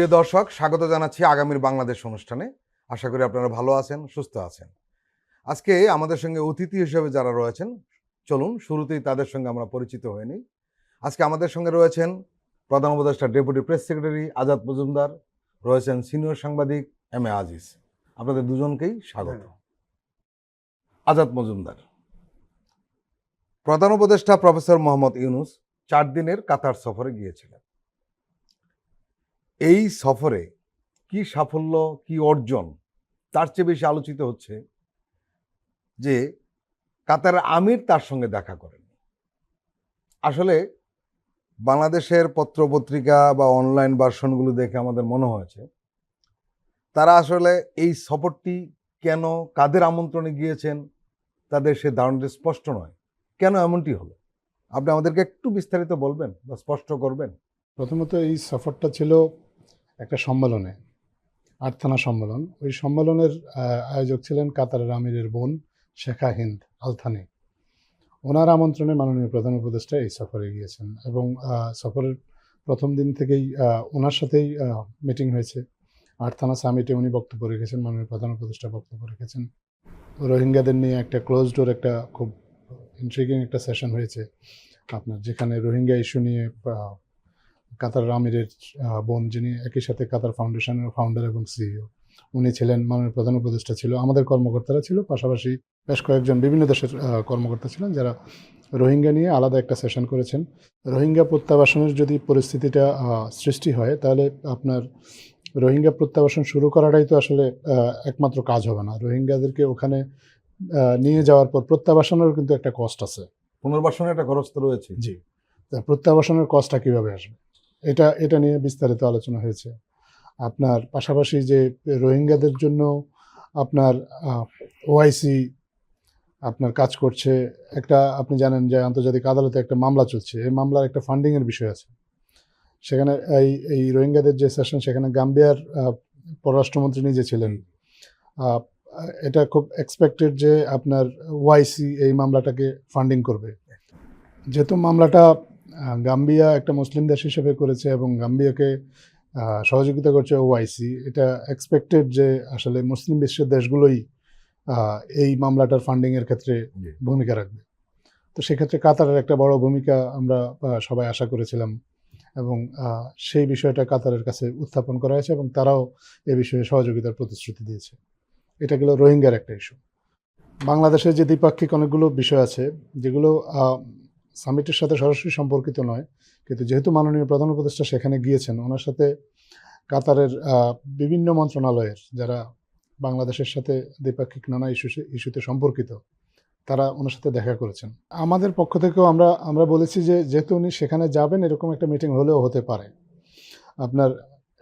প্রিয় দর্শক, স্বাগত জানাচ্ছি আগামীর বাংলাদেশ অনুষ্ঠানে। আশা করি আপনারা ভালো আছেন, সুস্থ আছেন। আজকে আমাদের সঙ্গে অতিথি হিসেবে যারা রয়েছেন, চলুন শুরুতেই তাদের সঙ্গে আমরা পরিচিত হয়ে নিই। আজকে আমাদের সঙ্গে রয়েছেন প্রধান উপদেষ্টা deputy press secretary Azad Majumdar, রয়েছেন সিনিয়র সাংবাদিক এম এ আজিজ। আপনাদের দুজনকেই স্বাগত। আজাদ মজুমদার, প্রধান উপদেষ্টা প্রফেসর মোহাম্মদ ইউনূস 4 দিনের কাতার সফরে গিয়েছিলেন। এই সফরে কি সাফল্য, কি অর্জন, তার চেয়ে বেশি আলোচিত হচ্ছে যে কাতারের আমির তার সঙ্গে দেখা করেন। আসলে বাংলাদেশের পত্রপত্রিকা বা অনলাইন ভার্সনগুলো দেখে আমাদের মনে হয়েছে তারা আসলে এই সফরটি কেন, কাদের আমন্ত্রণে গিয়েছেন, তাদের সে ধারণাটি স্পষ্ট নয়। কেন এমনটি হলো, আপনি আমাদেরকে একটু বিস্তারিত বলবেন বা স্পষ্ট করবেন? প্রথমত এই সফরটা ছিল একটা সম্মেলনে, আটথানা সম্মেলন। ওই সম্মেলনের আয়োজক ছিলেন কাতারের আমিরের বোন শেখা হিন্দ আল থানি। ওনার আমন্ত্রণে মাননীয় প্রধান উপদেষ্টা এই সফরে গিয়েছেন এবং সফরের প্রথম দিন থেকেই ওনার সাথেই মিটিং হয়েছে। আটথানা সামিটে উনি বক্তব্য রেখেছেন, মাননীয় প্রধান উপদেষ্টা বক্তব্য রেখেছেন। রোহিঙ্গাদের নিয়ে একটা ক্লোজ ডোর, একটা খুব ইন্ট্রিগিং একটা সেশন হয়েছে আপনার, যেখানে রোহিঙ্গা ইস্যু নিয়ে কাতার আমিরের বোন, যিনি একই সাথে কাতার ফাউন্ডেশনের ফাউন্ডার এবং সিইও, উনি ছিলেন, মাননীয় প্রধান উপদেষ্টা ছিল, আমাদের কর্মকর্তারা ছিল, পাশাপাশি বেশ কয়েকজন বিভিন্ন দেশের কর্মকর্তা ছিলেন যারা রোহিঙ্গা নিয়ে আলাদা একটা সেশন করেছেন। রোহিঙ্গা প্রত্যাবাসনের যদি পরিস্থিতিটা সৃষ্টি হয়, তাহলে আপনার রোহিঙ্গা প্রত্যাবাসন শুরু করাটাই তো আসলে একমাত্র কাজ হবে না। রোহিঙ্গাদেরকে ওখানে নিয়ে যাওয়ার পর প্রত্যাবাসনেরও কিন্তু একটা কস্ট আছে, পুনর্বাসনের একটা খরচ তো রয়েছে। জি, প্রত্যাবাসনের কস্টটা কীভাবে আসবে, এটা নিয়ে বিস্তারিত আলোচনা হয়েছে। আপনার পাশাপাশি যে রোহিঙ্গাদের জন্য আপনার ওআইসি আপনার কাজ করছে, একটা আপনি জানেন যে আন্তর্জাতিক আদালতে একটা মামলা চলছে, এই মামলার একটা ফান্ডিংয়ের বিষয় আছে। সেখানে এই রোহিঙ্গাদের যে সেশন, সেখানে গাম্বিয়ার পররাষ্ট্রমন্ত্রী নিজে ছিলেন। এটা খুব এক্সপেক্টেড যে আপনার ওআইসি এই মামলাটাকে ফান্ডিং করবে, যেহেতু মামলাটা গাম্বিয়া একটা মুসলিম দেশ হিসেবে করেছে এবং গাম্বিয়াকে সহযোগিতা করছে ওআইসি। এটা এক্সপেক্টেড যে আসলে মুসলিম বিশ্বের দেশগুলোই এই মামলাটার ফান্ডিংয়ের ক্ষেত্রে ভূমিকা রাখবে। তো সেক্ষেত্রে কাতারের একটা বড় ভূমিকা আমরা সবাই আশা করেছিলাম এবং সেই বিষয়টা কাতারের কাছে উত্থাপন করা হয়েছে এবং তারাও এ বিষয়ে সহযোগিতার প্রতিশ্রুতি দিয়েছে। এটা গেল রোহিঙ্গার একটা ইস্যু। বাংলাদেশের যে দ্বিপাক্ষিক অনেকগুলো বিষয় আছে যেগুলো সামিটের সাথে সরাসরি সম্পর্কিত নয়, কিন্তু যেহেতু মাননীয় প্রধান উপদেষ্টা সেখানে গিয়েছেন, ওনার সাথে কাতারের বিভিন্ন মন্ত্রণালয়ের যারা বাংলাদেশের সাথে দ্বিপাক্ষিক নানা ইস্যুতে সম্পর্কিত, তারা ওনার সাথে দেখা করেছেন। আমাদের পক্ষ থেকেও আমরা বলেছি যে যেহেতু উনি সেখানে যাবেন, এরকম একটা মিটিং হলেও হতে পারে। আপনার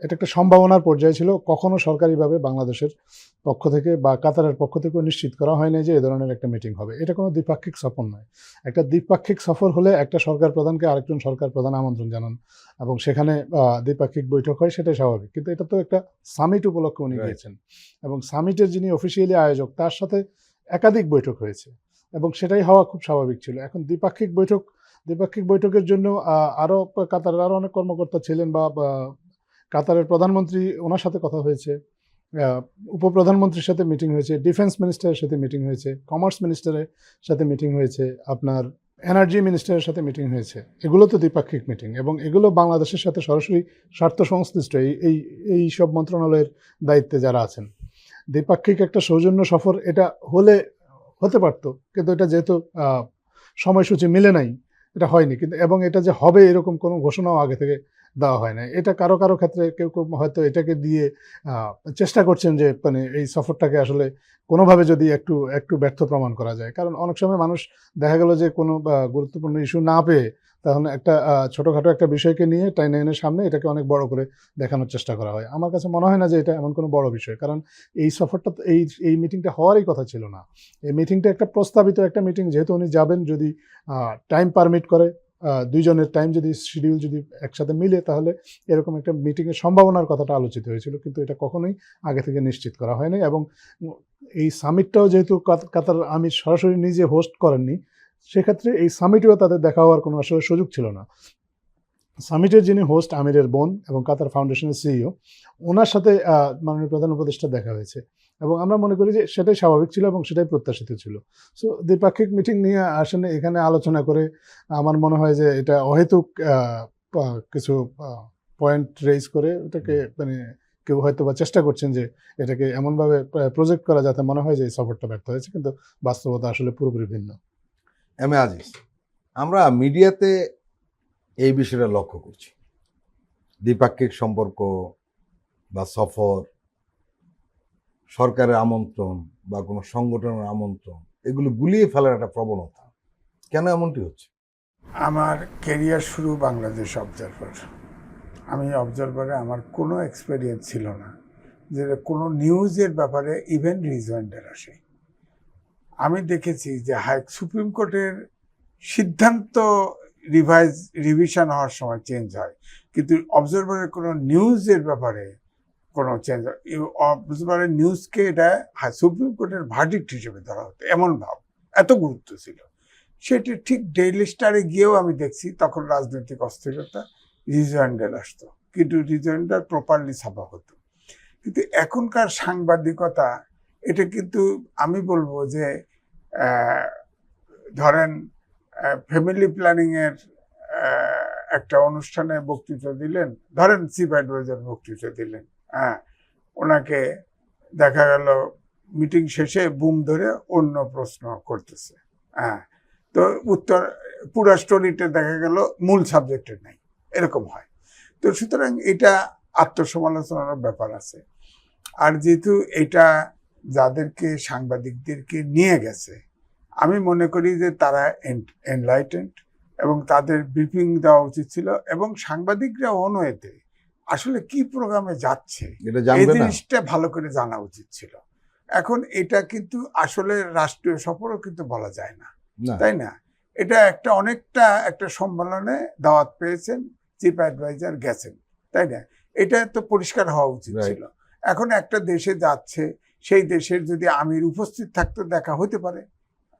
এটা একটা সম্ভাবনার পর্যায়ে ছিল, কখনো সরকারিভাবে বাংলাদেশের পক্ষ থেকে বা কাতারের পক্ষ থেকেও নিশ্চিত করা হয় না যে এ ধরনের একটা মিটিং হবে। এটা কোনো দ্বিপাক্ষিক সফর নয়। একটা দ্বিপাক্ষিক সফর হলে একটা সরকার প্রধানকে আরেকজন সরকার প্রধান আমন্ত্রণ জানান এবং সেখানে দ্বিপাক্ষিক বৈঠক হয়, সেটাই স্বাভাবিক। কিন্তু এটা তো একটা সামিট উপলক্ষে উনি গিয়েছেন এবং সামিটের যিনি অফিসিয়ালি আয়োজক, তার সাথে একাধিক বৈঠক হয়েছে এবং সেটাই হওয়া খুব স্বাভাবিক ছিল। এখন দ্বিপাক্ষিক বৈঠকের জন্য আরও কাতারের আরও অনেক কর্মকর্তা ছিলেন বা কাতারের প্রধানমন্ত্রী, ওনার সাথে কথা হয়েছে, উপপ্রধানমন্ত্রীর সাথে মিটিং হয়েছে, ডিফেন্স মিনিস্টারের সাথে মিটিং হয়েছে, কমার্স মিনিস্টারের সাথে মিটিং হয়েছে, আপনার এনার্জি মিনিস্টারের সাথে মিটিং হয়েছে। এগুলো তো দ্বিপাক্ষিক মিটিং এবং এগুলো বাংলাদেশের সাথে সরাসরি স্বার্থ সংশ্লিষ্ট এই সব মন্ত্রণালয়ের দায়িত্বে যারা আছেন। দ্বিপাক্ষিক একটা সৌজন্য সফর এটা হতে পারত, কিন্তু এটা যেহেতু সময়সূচি মিলে নাই, এটা হয়নি। কিন্তু এবং এটা যে হবে এরকম কোনো ঘোষণাও আগে থেকে দেওয়া হয় না। এটা কারো ক্ষেত্রে কেউ হয়তো এটাকে দিয়ে চেষ্টা করছেন যে মানে এই সফরটাকে আসলে কোনোভাবে যদি একটু ব্যর্থ প্রমাণ করা যায়। কারণ অনেক সময় মানুষ দেখা গেল যে কোনো গুরুত্বপূর্ণ ইস্যু না পেয়ে তখন একটা ছোটোখাটো একটা বিষয়কে নিয়ে টাইনে এনে সামনে এটাকে অনেক বড় করে দেখানোর চেষ্টা করা হয়। আমার কাছে মনে হয় না যে এটা এমন কোনো বড় বিষয়, কারণ এই সফরটা, এই মিটিংটা হওয়ারই কথা ছিল না। এই মিটিংটা একটা প্রস্তাবিত একটা মিটিং, যেহেতু উনি যাবেন, যদি টাইম পারমিট করে, দুইজনের টাইম যদি শিডিউল যদি একসাথে মিলে, তাহলে এরকম একটা মিটিংয়ের সম্ভাবনার কথাটা আলোচিত হয়েছিল, কিন্তু এটা কখনোই আগে থেকে নিশ্চিত করা হয়নি। এবং এই সামিটটাও যেহেতু কাতার আমির সরাসরি নিজে হোস্ট করেননি, সেক্ষেত্রে এই সামিটেও তাদের দেখা হওয়ার কোনো আসলে সুযোগ ছিল না। সামিটের যিনি হোস্ট আমিরের বোন এবং কাতার ফাউন্ডেশনের সিইও, ওনার সাথে মাননীয় প্রধান উপদেষ্টা দেখা হয়েছে এবং আমরা মনে করি যে সেটাই স্বাভাবিক ছিল এবং সেটাই প্রত্যাশিত ছিল। সো দ্বিপাক্ষিক মিটিং নিয়ে আসলে এখানে আলোচনা করে আমার মনে হয় যে এটা অহেতুক কিছু পয়েন্ট রেজ করে এটাকে মানে কেউ হয়তো বা চেষ্টা করছেন যে এটাকে এমনভাবে প্রজেক্ট করা যাতে মনে হয় যে এই সফরটা ব্যর্থ হয়েছে, কিন্তু বাস্তবতা আসলে পুরোপুরি ভিন্ন। এম এ আজিজ, আমরা মিডিয়াতে এই বিষয়টা লক্ষ্য করছি, দ্বিপাক্ষিক সম্পর্ক বা সফর, সরকারের আমন্ত্রণ বা কোনো সংগঠনের আমন্ত্রণ, এগুলো গুলিয়ে ফেলার একটা প্রবণতা। কেন এমনটি হচ্ছে? আমার ক্যারিয়ার শুরু বাংলাদেশ অবজারভার। আমি অবজারভারে আমার কোনো এক্সপেরিয়েন্স ছিল না যে কোনো নিউজের ব্যাপারে ইভেন রিজয়েন্ডার আসে। আমি দেখেছি যে সুপ্রিম কোর্টের সিদ্ধান্ত রিভিশন হওয়ার সময় চেঞ্জ হয়, কিন্তু অবজারভারের কোনো নিউজের ব্যাপারে কোনো চেঞ্জ হয়। অবজারভারের নিউজকে এটা সুপ্রিম কোর্টের ভার্ডিক্ট হিসেবে ধরা হতো, এমন ভাব, এত গুরুত্ব ছিল। সেটি ঠিক ডেইলি স্টারে গিয়েও আমি দেখছি তখন রাজনৈতিক অস্থিরতা, রিজয়েন্ডার আসতো, কিন্তু রিজয়েন্ডার প্রপারলি ছাপা হতো। কিন্তু এখনকার সাংবাদিকতা, এটা কিন্তু আমি বলবো যে ধরেন ফ্যামিলি প্ল্যানিংয়ের একটা অনুষ্ঠানে বক্তৃতা দিলেন, ধরেন চিফ অ্যাডভাইজার বক্তৃতা দিলেন, ওনাকে দেখা গেল মিটিং শেষে বুম ধরে অন্য প্রশ্ন করতেছে, তো উত্তর পুরো স্টোরিতে দেখা গেল মূল সাবজেক্টের নাই, এরকম হয়। তো সুতরাং এটা আত্মসমালোচনার ব্যাপার আছে। আর যেহেতু এটা যাদেরকে সাংবাদিকদেরকে নিয়ে গেছে, আমি মনে করি যে তারা এনলাইটেন্ড এবং তাদের ব্রিফিং দেওয়া উচিত ছিল, এবং সাংবাদিকরা অনয়েতে আসলে কি প্রোগ্রামে যাচ্ছে এই জিনিসটা ভালো করে জানা উচিত ছিল। এখন এটা কিন্তু আসলে রাষ্ট্রীয় সফরও কিন্তু বলা যায় না, তাই না? এটা অনেকটা একটা সম্মেলনে দাওয়াত পেয়েছেন, চিফ অ্যাডভাইজার গেছেন, তাই না? এটা তো পরিষ্কার হওয়া উচিত ছিল। এখন একটা দেশে যাচ্ছে, সেই দেশের যদি আমির উপস্থিত থাকতে দেখা হতে পারে,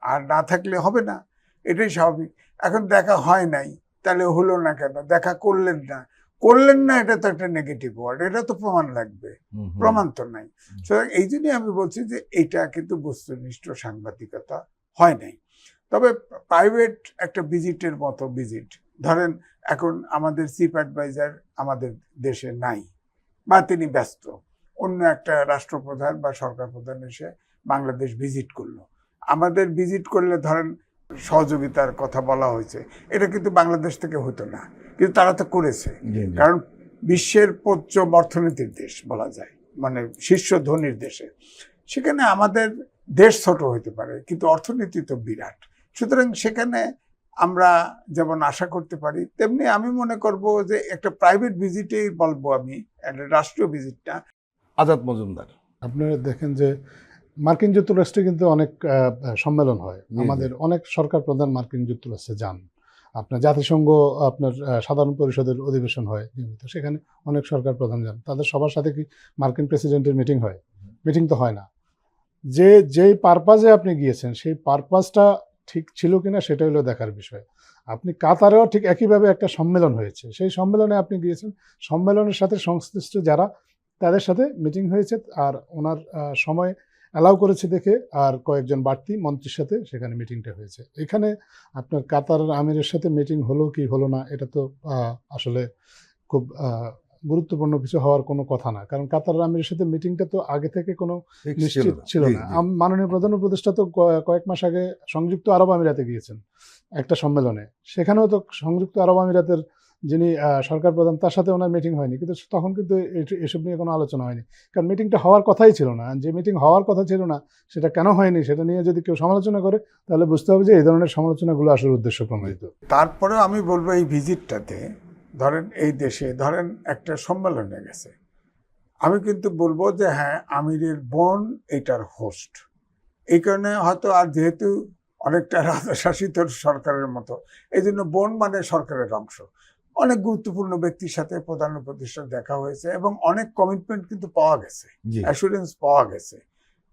আর না থাকলে হবে না, এটাই স্বাভাবিক। এখন দেখা হয় নাই, তাহলে হলো না কেন? দেখা করলেন না, এটা তো একটা নেগেটিভ ওয়ার্ড, এটা তো প্রমাণ লাগবে, প্রমাণ তো নাই। সুতরাং এই জন্যই আমি বলছি যে এটা কিন্তু বস্তুনিষ্ঠ সাংবাদিকতা হয় নাই। তবে প্রাইভেট একটা ভিজিটের মতো ভিজিট, ধরেন এখন আমাদের চিফ অ্যাডভাইজার আমাদের দেশে নাই বা তিনি ব্যস্ত, অন্য একটা রাষ্ট্রপ্রধান বা সরকার প্রধান এসে বাংলাদেশ ভিজিট করলো, আমাদের ভিজিট করলে ধরেন সহযোগিতার কথা বলা হয়েছে, এটা কিন্তু বাংলাদেশ থেকে হতো না, কিন্তু তারা তো করেছে। কারণ বিশ্বের পঞ্চম অর্থনীতির দেশ বলা যায়, মানে শীর্ষ ধনীর দেশে, সেখানে আমাদের দেশ ছোট হইতে পারে কিন্তু অর্থনীতি তো বিরাট। সুতরাং সেখানে আমরা যেমন আশা করতে পারি, তেমনি আমি মনে করব যে একটা প্রাইভেট ভিজিটেই বলবো আমি, একটা রাষ্ট্রীয় ভিজিটটা। আজাদ মজুমদার, আপনারা দেখেন যে মার্কিন যুক্তরাষ্ট্রে কিন্তু অনেক সম্মেলন হয়, আমাদের অনেক সরকার প্রধান মার্কিন যুক্তরাষ্ট্রে যান। আপনার জাতিসংঘ আপনার সাধারণ পরিষদের অধিবেশন হয় নিয়মিত, সেখানে অনেক সরকার প্রধান যান। তাদের সবার সাথে কি মার্কিন প্রেসিডেন্টের মিটিং হয়? মিটিং তো হয় না। যেই পারপাজে আপনি গিয়েছেন সেই পারপাজটা ঠিক ছিল কিনা সেটা হলো দেখার বিষয়। আপনি কাতারেও ঠিক একইভাবে একটা সম্মেলন হয়েছে, সেই সম্মেলনে আপনি গিয়েছেন, সম্মেলনের সাথে সংশ্লিষ্ট যারা তাদের সাথে মিটিং হয়েছে, আর ওনার সময় অ্যালাউ করেছে দেখে আর কয়েকজন বাড়তি মন্ত্রীর সাথে সেখানে মিটিংটা হয়েছে। এখানে আপনার কাতার আমিরের সাথে মিটিং হলো কি হলো না, এটা তো আসলে খুব গুরুত্বপূর্ণ কিছু হওয়ার কোনো কথা না, কারণ কাতার আমিরের সাথে মিটিংটা তো আগে থেকে কোনো নিশ্চিত ছিল না। মাননীয় প্রধান উপদেষ্টা তো কয়েক মাস আগে সংযুক্ত আরব আমিরাতে গিয়েছেন একটা সম্মেলনে, সেখানেও তো সংযুক্ত আরব আমিরাতের যিনি সরকার প্রধান তার সাথে ওনার মিটিং হয়নি, কিন্তু তখন কিন্তু এসব নিয়ে কোনো আলোচনা হয়নি, কারণ মিটিংটা হওয়ার কথাই ছিল না। যে মিটিং হওয়ার কথা ছিল না সেটা কেন হয়নি সেটা নিয়ে যদি কেউ সমালোচনা করে তাহলে বুঝতে হবে যে এই ধরনের সমালোচনাগুলো আসলে উদ্দেশ্য প্রণোদিত। তারপরেও আমি বলবো এই ভিজিটটাতে ধরেন এই দেশে ধরেন একটা সম্মেলনে গেছে, আমি কিন্তু বলবো যে হ্যাঁ আমিরের বোন এটার হোস্ট, এই কারণে হয়তো, আর যেহেতু অনেকটা রাজাশাসিত সরকারের মতো, এই জন্য বোন মানে সরকারের অংশ, অনেক গুরুত্বপূর্ণ ব্যক্তির সাথে প্রধান উপদেষ্টার দেখা হয়েছে এবং অনেক কমিটমেন্ট কিন্তু পাওয়া গেছে, অ্যাসুরেন্স পাওয়া গেছে।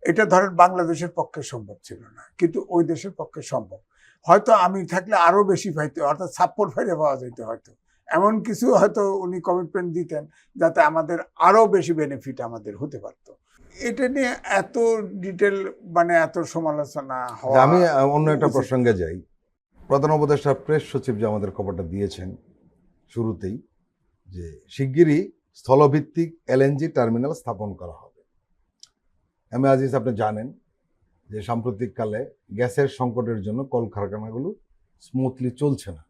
এটা ধরেন বাংলাদেশের পক্ষে সম্ভব ছিল না, কিন্তু ওই দেশের পক্ষে সম্ভব। হয়তো আমি থাকলে আরো বেশি পাইতে, অর্থাৎ 56 ফাইলে পাওয়া যেত হয়তো, এমন কিছু হয়তো উনি কমিটমেন্ট দিতেন যাতে আমাদের আরো বেশি বেনিফিট আমাদের হতে পারতো। এটা নিয়ে এত ডিটেল মানে এত সমালোচনা যে হওয়া আমি অন্য একটা উচিত প্রসঙ্গে যাই। প্রধান উপদেষ্টা প্রেস সচিব যে আমাদের খবরটা দিয়েছেন শুরুতেই, যে শিগগিরই স্থলভিত্তিক এলএনজি টার্মিনাল স্থাপন করা হবে। আমি আজিজ, আপনি জানেন যে সাম্প্রতিককালে গ্যাসের সংকটের জন্য কলকারখানাগুলো স্মুথলি চলছে না।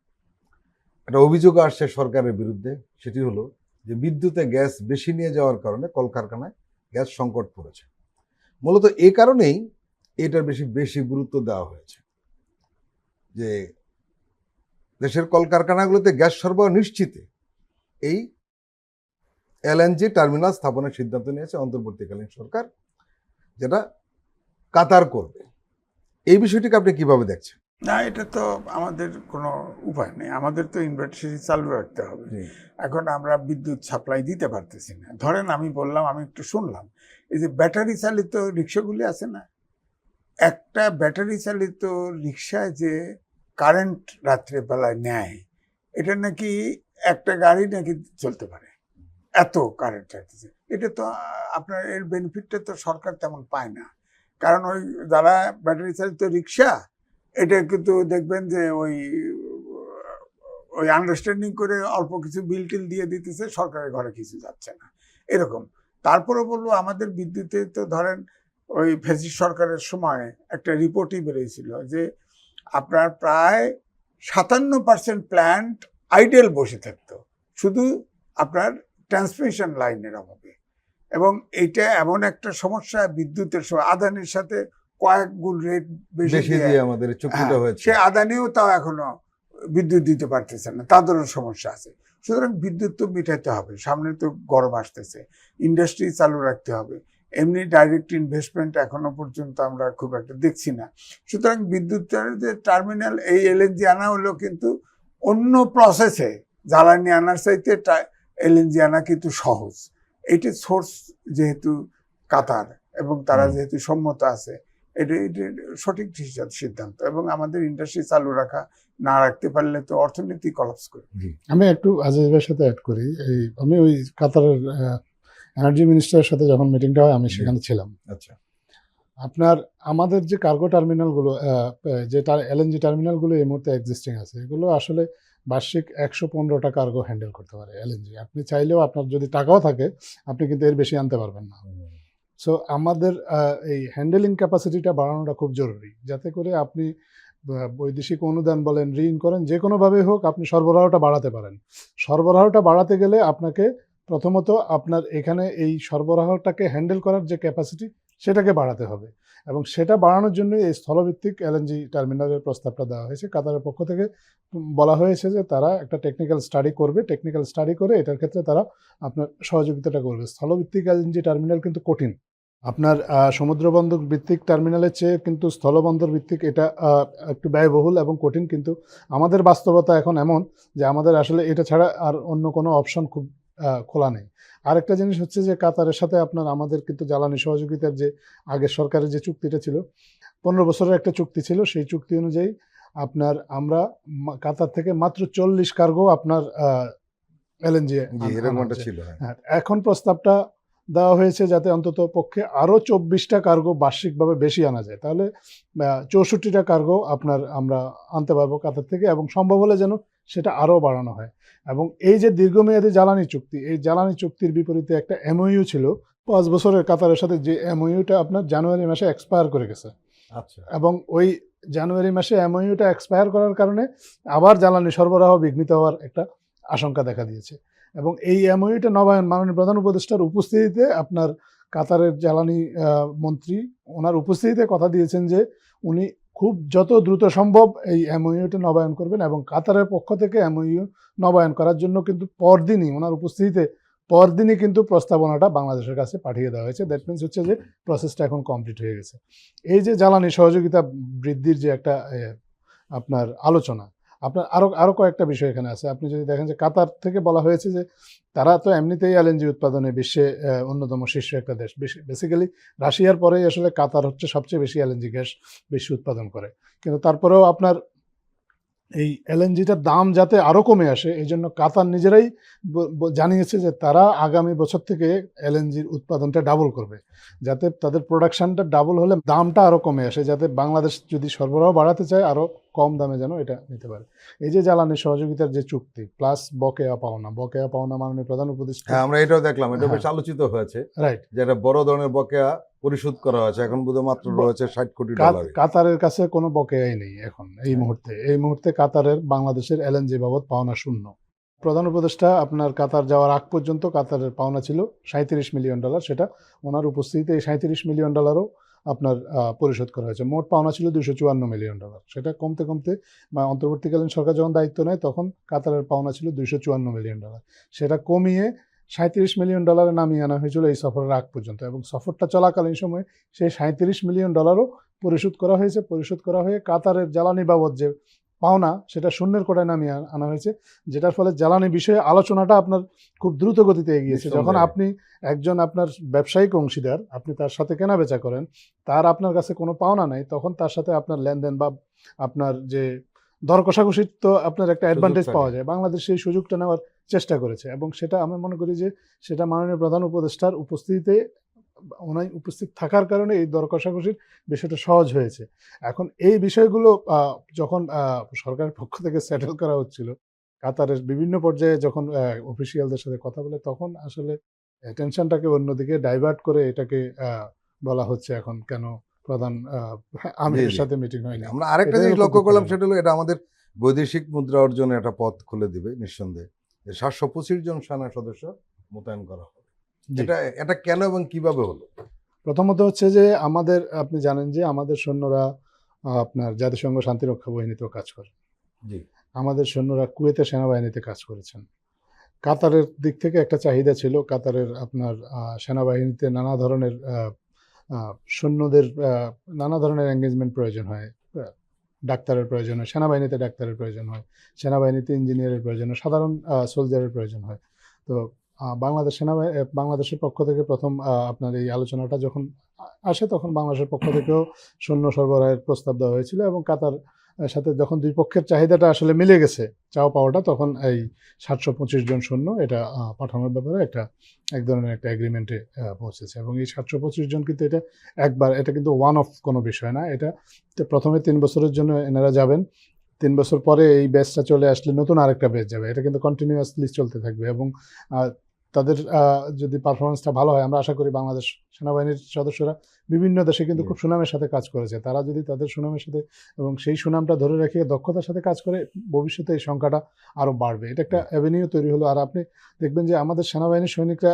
একটা অভিযোগ আসছে সরকারের বিরুদ্ধে, সেটি হলো যে বিদ্যুতে গ্যাস বেশি নিয়ে যাওয়ার কারণে কলকারখানায় গ্যাস সংকট পড়েছে। মূলত এই কারণেই এটার বেশি গুরুত্ব দেওয়া হয়েছে যে দেশের কলকারখানাগুলোতে গ্যাস সরবরাহ নিশ্চিতে এই এলএনজি টার্মিনাল স্থাপনের সিদ্ধান্ত নিয়েছে অন্তর্বর্তীকালীন সরকার, যেটা কাতার করবে। এই বিষয়টিকে আপনি কিভাবে দেখছেন? না, এটা তো আমাদের কোনো উপায় নেই, আমাদের তো ইনভার্টার চালু রাখতে হবে। এখন আমরা বিদ্যুৎ সাপ্লাই দিতে পারতেছি না। ধরেন আমি বললাম, আমি একটু শুনলাম, এই যে ব্যাটারি চালিত রিক্সাগুলি আছে না, একটা ব্যাটারি চালিত রিক্সায় যে কারেন্ট রাত্রে বেলায় নেয়, এটা নাকি একটা গাড়ি নাকি চলতে পারে, এত কারেন্ট রাখতেছে। এটা তো আপনার এর বেনিফিটটা তো সরকার তেমন পায় না, কারণ ওই যারা ব্যাটারি চালিত রিক্সা, এটা কিন্তু দেখবেন যে ওই আন্ডারস্ট্যান্ডিং করে অল্প কিছু বিল টিল দিয়ে দিতেছে, সরকারের ঘরে কিছু যাচ্ছে না এরকম। তারপরে বলবো আমাদের বিদ্যুতে তো ধরেন ওই ফ্যাসিস্ট সরকারের সময় একটা রিপোর্টই বেরিয়েছিল যে আপনার প্রায় 57% প্ল্যান্ট আইডেল বসে থাকতো, শুধু আপনার ট্রান্সমিশন লাইনের অভাবে। এবং এইটা এমন একটা সমস্যা, বিদ্যুতের সময় আদানির সাথে কয়েক গুণ রেট বেশি দিয়ে আমাদের চুক্তিটা হয়েছে। সে আদানিও তাও এখনো বিদ্যুৎ দিতে পারতেছে না, তাদেরও সমস্যা আছে। সুতরাং বিদ্যুৎ তো মিটাইতে হবে, সামনে তো গরম আসতেছে, ইন্ডাস্ট্রি চালু রাখতে হবে। এমনি ডাইরেক্ট ইনভেস্টমেন্ট এখনো পর্যন্ত আমরা খুব একটা দেখছি না। সুতরাং বিদ্যুতের যে টার্মিনাল, এই এলএনজি আনা হলো কিন্তু অন্য প্রসেসে জ্বালানি আনার চাইতে এলএনজি আনা কিন্তু সহজ। এটি সোর্স যেহেতু কাতার এবং তারা যেহেতু সম্মত আছে, এটা সঠিক সিদ্ধান্ত। এবং আমাদের ইন্ডাস্ট্রি চালু রাখা, না রাখতে পারলে তো অর্থনীতি কলাপস করে। আমি একটু আজিজ ভাইয়ের সাথে অ্যাড করি। আমি ওই কাতারের এনার্জি মিনিস্টারের সাথে যখন মিটিংটা হয় আমি সেখানে ছিলাম। আচ্ছা, আপনার আমাদের যে কার্গো টার্মিনালগুলো, যে এলএনজি টার্মিনালগুলো এই মুহূর্তে এক্সিস্টিং আছে, এগুলো আসলে বার্ষিক 115টা কার্গো হ্যান্ডেল করতে পারে এলএনজি। আপনি চাইলেও, আপনার যদি টাকাও থাকে, আপনি কিন্তু এর বেশি আনতে পারবেন না। সো আমাদের এই হ্যান্ডেলিং ক্যাপাসিটিটা বাড়ানোটা খুব জরুরি, যাতে করে আপনি বৈদেশিক অনুদান বলেন, ঋণ করেন, যে কোনোভাবে হোক আপনি সরবরাহটা বাড়াতে পারেন। সরবরাহটা বাড়াতে গেলে আপনাকে প্রথমত আপনার এখানে এই সরবরাহটাকে হ্যান্ডেল করার যে ক্যাপাসিটি, সেটাকে বাড়াতে হবে। এবং সেটা বাড়ানোর জন্য এই স্থলভিত্তিক এলএনজি টার্মিনালের প্রস্তাবটা দেওয়া হয়েছে। কাতারের পক্ষ থেকে বলা হয়েছে যে তারা একটা টেকনিক্যাল স্টাডি করবে, টেকনিক্যাল স্টাডি করে এটার ক্ষেত্রে তারা আপনার সহযোগিতাটা করবে। স্থলভিত্তিক এলএনজি টার্মিনাল কিন্তু কঠিন। আপনার সমুদ্রবন্দর ভিত্তিক টার্মিনালের চেয়ে কিন্তু স্থলবন্দর ভিত্তিক এটা একটু ব্যয়বহুল এবং কঠিন। কিন্তু আমাদের বাস্তবতা এখন এমন যে আমাদের আসলে এটা ছাড়া আর অন্য কোনো অপশন খুব খোলা নেই। আরেকটা জিনিস হচ্ছে যে কাতারের সাথে আপনার আমাদের কিন্তু জ্বালানি সহযোগিতার যে আগের সরকারের যে চুক্তিটা ছিল, 15 বছরের একটা চুক্তি ছিল, সেই চুক্তি অনুযায়ী আপনার আমরা কাতার থেকে মাত্র 40 কার্গো আপনার এলএনজি এরকম একটা ছিল। এখন প্রস্তাবটা দেওয়া হয়েছে যাতে অন্তত পক্ষে আরও 24টা কার্গো বার্ষিকভাবে বেশি আনা যায়, তাহলে 64টা কার্গো আপনার আমরা আনতে পারবো কাতার থেকে, এবং সম্ভব হলে যেন সেটা আরও বাড়ানো হয়। এবং এই যে দীর্ঘমেয়াদী জ্বালানি চুক্তি, এই জ্বালানি চুক্তির বিপরীতে একটা এমওইউ ছিল 5 বছরের কাতারের সাথে, যে এমওইউটা আপনার জানুয়ারি মাসে এক্সপায়ার করে গেছে। আচ্ছা, এবং ওই জানুয়ারি মাসে এমওইউটা এক্সপায়ার করার কারণে আবার জ্বালানি সরবরাহ বিঘ্নিত হওয়ার একটা আশঙ্কা দেখা দিয়েছে। এবং এই এমওইউটা নবায়ন মাননীয় প্রধান উপদেষ্টার উপস্থিতিতে আপনার কাতারের জ্বালানি মন্ত্রী ওনার উপস্থিতিতে কথা দিয়েছেন যে উনি খুব যত দ্রুত সম্ভব এই এমওইউটা নবায়ন করবেন, এবং কাতারের পক্ষ থেকে এমওইউ নবায়ন করার জন্য কিন্তু পরদিনই ওনার উপস্থিতিতে পরদিনই কিন্তু প্রস্তাবনাটা বাংলাদেশের কাছে পাঠিয়ে দেওয়া হয়েছে। দ্যাট মিনস হচ্ছে যে প্রসেসটা এখন কমপ্লিট হয়ে গেছে। এই যে জ্বালানি সহযোগিতা বৃদ্ধির যে একটা আপনার আলোচনা, আপনার আরও কয়েকটা বিষয় এখানে আছে। আপনি যদি দেখেন যে কাতার থেকে বলা হয়েছে যে তারা তো এমনিতেই এলএনজি উৎপাদনে বিশ্বে অন্যতম শীর্ষ একটা দেশ। বেসিক্যালি রাশিয়ার পরেই আসলে কাতার হচ্ছে সবচেয়ে বেশি এলএনজি গ্যাস বেশি উৎপাদন করে। কিন্তু তারপরেও আপনার এই এলএনজিটার দাম যাতে আরো কমে আসে, এই জন্য কাতার নিজেরাই জানিয়েছে যে তারা আগামী বছর থেকে এলএনজির উৎপাদনটা ডাবল করবে, যাতে তাদের প্রোডাকশনটা ডাবল হলে দামটা আরো কমে আসে, যাতে বাংলাদেশ যদি সরবরাহ বাড়াতে চায় আরো কম দামে যেন এটা নিতে পারে। এই যে জ্বালানি সহযোগিতার যে চুক্তি প্লাস বকেয়া পাওনা মাননীয় প্রধান উপদেষ্টা, হ্যাঁ, আমরা এটাও দেখলাম, এটা হ্যাঁ। বেশ আলোচিত হয়েছে রাইট, যে একটা বড় ধরনের বকেয়া পরিশোধ করা হয়েছে, এখন বোধহয় মাত্র রয়েছে $60 কোটি। কাতারের কাছে কোনো বকেয়াই নেই এখন এই মুহূর্তে কাতারের বাংলাদেশের এলএনজি বাবদ পাওনা শূন্য। প্রধান উপদেষ্টা আপনার কাতার যাওয়ার আগ পর্যন্ত কাতারের পাওনা ছিল $37 মিলিয়ন, সেটা ওনার উপস্থিতিতে এই $37 মিলিয়ন আপনার পরিশোধ করা হয়েছে। মোট পাওনা ছিল $254 মিলিয়ন, সেটা কমতে কমতে অন্তর্বর্তীকালীন সরকার যখন দায়িত্ব নেয় তখন কাতারের পাওনা ছিল $254 মিলিয়ন, সেটা কমিয়ে $37 মিলিয়ন নামিয়ে আনা হয়েছিল এই সফরের আগ পর্যন্ত, এবং সফরটা চলাকালীন সময়ে সেই $37 মিলিয়ন পরিশোধ করা হয়ে কাতারের জ্বালানি বাবদ যে পাওনা সেটা শূন্যের কোটায় নামিয়ে আনা হয়েছে, যেটার ফলে জ্বালানি বিষয়ে আলোচনাটা আপনার খুব দ্রুত গতিতে এগিয়েছে। যখন আপনি একজন আপনার ব্যবসায়িক অংশীদার, আপনি তার সাথে কেনা বেচা করেন, তার আপনার কাছে কোনো পাওনা নাই, তখন তার সাথে আপনার লেনদেন বা আপনার যে দর কষাকষির তো আপনার একটা অ্যাডভান্টেজ পাওয়া যায়। বাংলাদেশ সেই সুযোগটা নেওয়ার চেষ্টা করেছে, এবং সেটা আমি মনে করি যে সেটা মাননীয় প্রধান উপদেষ্টার উপস্থিতিতে ওনার উপস্থিত থাকার কারণে এই দর কষাকষির বিষয়টা সহজ হয়েছে। এখন এই বিষয়গুলো যখন সরকারের পক্ষ থেকে সেটেল করা হচ্ছিল, কাতারের বিভিন্ন পর্যায়ে যখন অফিসিয়ালদের সাথে কথা বলে, তখন আসলে টেনশনটাকে অন্যদিকে ডাইভার্ট করে এটাকে বলা হচ্ছে এখন কেন প্রধান আমিরের সাথে মিটিং হয়নি। আমরা আরেকটা জিনিস লক্ষ্য করলাম, সেটা হলো এটা আমাদের বৈদেশিক মুদ্রা অর্জনের একটা পথ খুলে দিবে নিঃসন্দেহে। 725 জন সেনা সদস্য মোতায়েন করা হবে, এটা কেন এবং কিভাবে হলো? প্রথমত হচ্ছে যে আমাদের, আপনি জানেন যে আমাদের সৈন্যরা আপনার জাতিসংঘ শান্তিরক্ষা বাহিনীতেও কাজ করে। জি, আমাদের সৈন্যরা কুয়েতের সেনাবাহিনীতে কাজ করেছেন। কাতারের দিক থেকে একটা চাহিদা ছিল, কাতারের আপনার সেনাবাহিনীতে নানা ধরনের সৈন্যদের নানা ধরনের এঙ্গেজমেন্ট প্রয়োজন হয়। ডাক্তারের প্রয়োজন হয়, সেনাবাহিনীতে ডাক্তারের প্রয়োজন হয়, সেনাবাহিনীতে ইঞ্জিনিয়ারের প্রয়োজন হয়, সাধারণ সোলজারের প্রয়োজন হয়। তো বাংলাদেশের পক্ষ থেকে প্রথম আপনার এই আলোচনাটা যখন আসে, তখন বাংলাদেশের পক্ষ থেকেও সৈন্য সরবরাহের প্রস্তাব দেওয়া হয়েছিল, এবং কাতার সাথে যখন দুই পক্ষের চাহিদাটা আসলে মিলে গেছে চাওয়া পাওয়াটা, তখন এই 725 জন সৈন্য এটা পাঠানোর ব্যাপারে এক ধরনের একটা এগ্রিমেন্টে পৌঁছেছে। এবং এই 725 জন কিন্তু এটা কিন্তু ওয়ান অফ কোনো বিষয় না। এটা প্রথমে 3 বছরের জন্য এনারা যাবেন, 3 বছর পরে এই ব্যাচটা চলে আসলে নতুন আরেকটা ব্যাচ যাবে। এটা কিন্তু কন্টিনিউয়াসলি চলতে থাকবে, এবং তাদের যদি পারফরমেন্সটা ভালো হয়, আমরা আশা করি বাংলাদেশ সেনাবাহিনীর সদস্যরা বিভিন্ন দেশে কিন্তু খুব সুনামের সাথে কাজ করেছে, তারা যদি তাদের সুনামের সাথে এবং সেই সুনামটা ধরে রেখে দক্ষতার সাথে কাজ করে, ভবিষ্যতে এই সংখ্যাটা আরও বাড়বে। এটা একটা অ্যাভিনিউ তৈরি হলো। আর আপনি দেখবেন যে আমাদের সেনাবাহিনীর সৈনিকরা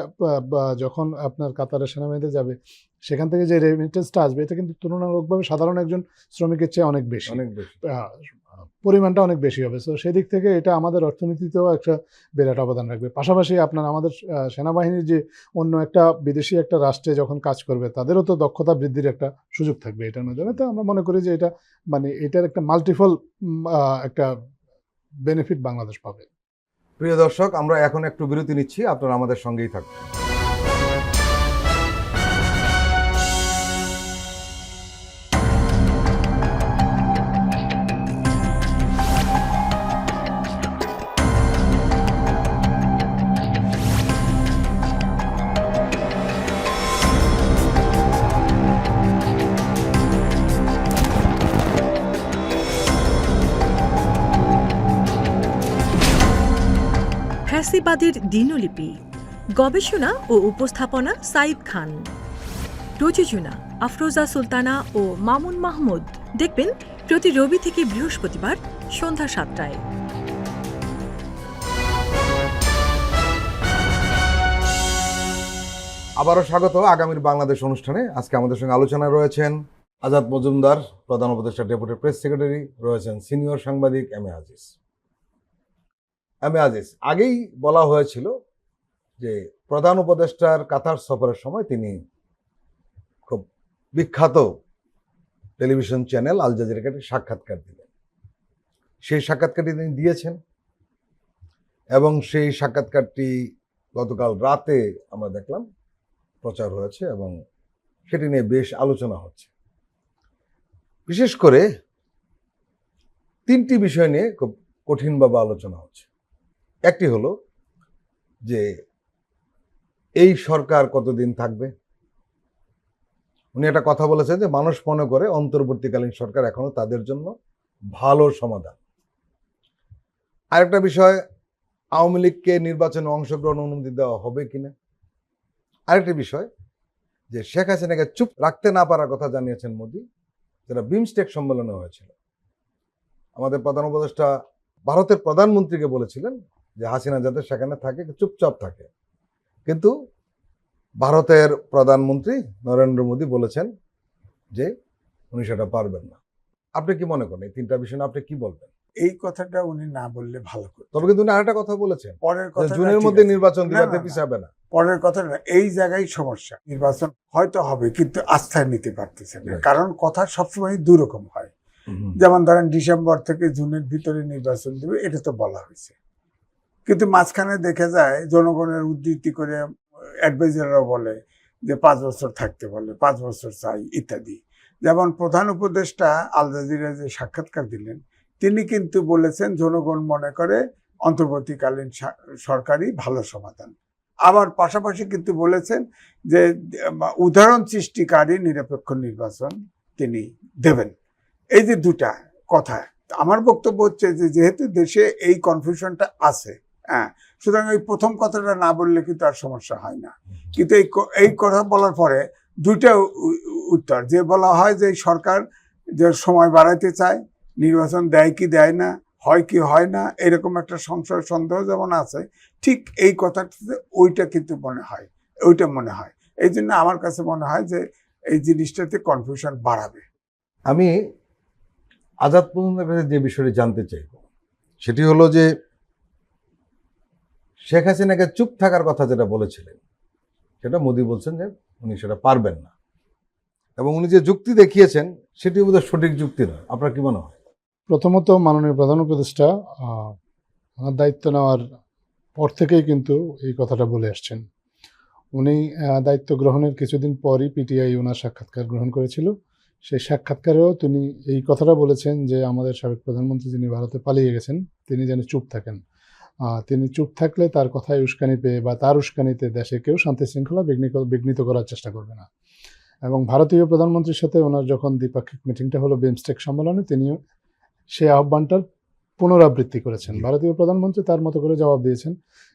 যখন আপনার কাতারের সেনাবাহিনীতে যাবে, সেখান থেকে যে রেমিটেন্সটা আসবে, এটা কিন্তু তুলনামূলকভাবে সাধারণ একজন শ্রমিকের চেয়ে অনেক বেশি, পরিমাণটা অনেক বেশি হবে। সো সেদিক থেকে এটা আমাদের অর্থনীতিতেও একটা বিরাট অবদান রাখবে। পাশাপাশি আপনার আমাদের সেনাবাহিনীর যে অন্য একটা বিদেশি একটা রাষ্ট্রে যখন কাজ করবে, তাদেরও তো দক্ষতা বৃদ্ধির একটা সুযোগ থাকবে এটার মাধ্যমে। তো আমরা মনে করি যে এটা এটার একটা মাল্টিপল একটা বেনিফিট বাংলাদেশ পাবে। প্রিয় দর্শক, আমরা এখন একটু বিরতি নিচ্ছি, আপনারা আমাদের সঙ্গেই থাকবেন। ফ্যাসিবাদের দিনলিপি, গবেষণা ও উপস্থাপনা সাইদ খান, প্রযোজনা আফরোজা সুলতানা ও মামুন মাহমুদ। দেখবেন প্রতি রবি থেকে বৃহস্পতিবার সন্ধ্যা 7টায়। আবারও স্বাগত আগামীর বাংলাদেশ অনুষ্ঠানে। আজকে আমাদের সঙ্গে আলোচনায় রয়েছেন আজাদ মজুমদার, প্রধান উপদেষ্টা ডেপুটি প্রেস সেক্রেটারি, রয়েছেন সিনিয়র সাংবাদিক এম এ আজিজ। আগেই বলা হয়েছিল যে প্রধান উপদেষ্টার কাতার সফরের সময় তিনি খুব বিখ্যাত টেলিভিশন চ্যানেল আল জাজিরাকে একটি সাক্ষাৎকার দিলেন। সেই সাক্ষাৎকারটি তিনি দিয়েছেন, এবং সেই সাক্ষাৎকারটি গতকাল রাতে আমরা দেখলাম প্রচার হয়েছে, এবং সেটি নিয়ে বেশ আলোচনা হচ্ছে। বিশেষ করে তিনটি বিষয় নিয়ে খুব কঠিনভাবে আলোচনা হচ্ছে। একটি হলো যে এই সরকার কতদিন থাকবে। উনি একটা কথা বলেছেন যে মানুষ মনে করে অন্তর্বর্তীকালীন সরকার এখনো তাদের জন্য ভালো সমাধান। আরেকটা বিষয়, আওয়ামী লীগকে নির্বাচনে অংশগ্রহণ অনুমতি দেওয়া হবে কিনা। আরেকটি বিষয় যে শেখ হাসিনাকে চুপ রাখতে না পারার কথা জানিয়েছেন মোদি, যেটা বিমস্টেক সম্মেলনে হয়েছিল। আমাদের প্রধান উপদেষ্টা ভারতের প্রধানমন্ত্রীকে বলেছিলেন যে হাসিনা যাতে সেখানে থাকে, চুপচাপ থাকে, কিন্তু ভারতের প্রধানমন্ত্রী নরেন্দ্র মোদী বলেছেন যে উনি সেটা পারবেন না। আপনি কি মনে করেন এই তিনটা বিষয় নিয়ে আপনি কি বলবেন? এই কথাটা উনি না বললে ভালো করতো। তবে কিন্তু উনি আরেকটা কথা বলেছেন, পরের যে কথা জুনের মধ্যে নির্বাচন দিবাতে পিছাবে না। পরের কথাটা এই জায়গায় সমস্যা। নির্বাচন হয়তো হবে কিন্তু আস্থায় নিতে পারতেছে না, Right. কারণ কথা সবসময় দুরকম হয়। যেমন ধরেন ডিসেম্বর থেকে জুনের ভিতরে নির্বাচন দেবে, এটা তো বলা হয়েছে, কিন্তু মাঝখানে দেখা যায় জনগণের উদ্ধৃতি করে অ্যাডভাইজাররা বলে যে 5 বছর থাকতে বলে, 5 বছর চাই ইত্যাদি। যেমন প্রধান উপদেষ্টা আল জাজিরা যে সাক্ষাৎকার দিলেন, তিনি কিন্তু বলেছেন জনগণ মনে করে অন্তর্বর্তীকালীন সরকারই ভালো সমাধান। আবার পাশাপাশি কিন্তু বলেছেন যে উদাহরণ সৃষ্টিকারী নিরপেক্ষ নির্বাচন তিনি দেবেন। এই যে দুটা কথা, আমার বক্তব্য হচ্ছে যে যেহেতু দেশে এই কনফিউশনটা আছে, হ্যাঁ, সুতরাং এই প্রথম কথাটা না বললে কিন্তু আর সমস্যা হয় না। কিন্তু এই কথা বলার পরে দুইটা উত্তর, যে বলা হয় যে সরকার যে সময় বাড়াইতে চায়, নির্বাচন দেয় কি দেয় না, হয় কি হয় না, এরকম একটা সংশয় সন্দেহ যেমন আছে, ঠিক এই কথাটাতে ওইটা কিন্তু মনে হয়, ওইটা মনে হয়। এই জন্য আমার কাছে মনে হয় যে এই জিনিসটাতে কনফিউশন বাড়াবে। আমি আজাদ মজুমদারের কাছে যে বিষয়টি জানতে চাইব সেটি হলো যে শেখ হাসিনাকে চুপ থাকার কথা যেটা বলেছিলেন, সেটা মোদি বলছেন যে উনি সেটা পারবেন না, এবং উনি যে যুক্তি দেখিয়েছেন সেটি বোধহয় সঠিক যুক্তি নয়। আপনার কি মনে হয়? প্রথমত মাননীয় প্রধান উপদেষ্টা ওনার দায়িত্ব নেওয়ার পর থেকেই কিন্তু এই কথাটা বলে আসছেন। উনি দায়িত্ব গ্রহণের কিছুদিন পরই পিটিআই ওনার সাক্ষাৎকার গ্রহণ করেছিল। সেই সাক্ষাৎকারেও তিনি এই কথাটা বলেছেন যে আমাদের সাবেক প্রধানমন্ত্রী যিনি ভারতে পালিয়ে গেছেন, তিনি যেন চুপ থাকেন। তিনি চুপ থাকলে তার কথায় উস্কানি পেয়ে বা তার উস্কানিতে দেশে কেউ শান্তি শৃঙ্খলা বিঘ্নিত করার চেষ্টা করবে না। এবং ভারতীয় প্রধানমন্ত্রীর সাথে ওনার যখন দ্বিপাক্ষিক মিটিংটা হলো বিমস্টেক সম্মেলনে, তিনিও সেই আহ্বানটার পুনরাবৃত্তি করেছেন। ভারতীয় প্রধানমন্ত্রী তার মতো করে জবাব দিয়েছেন,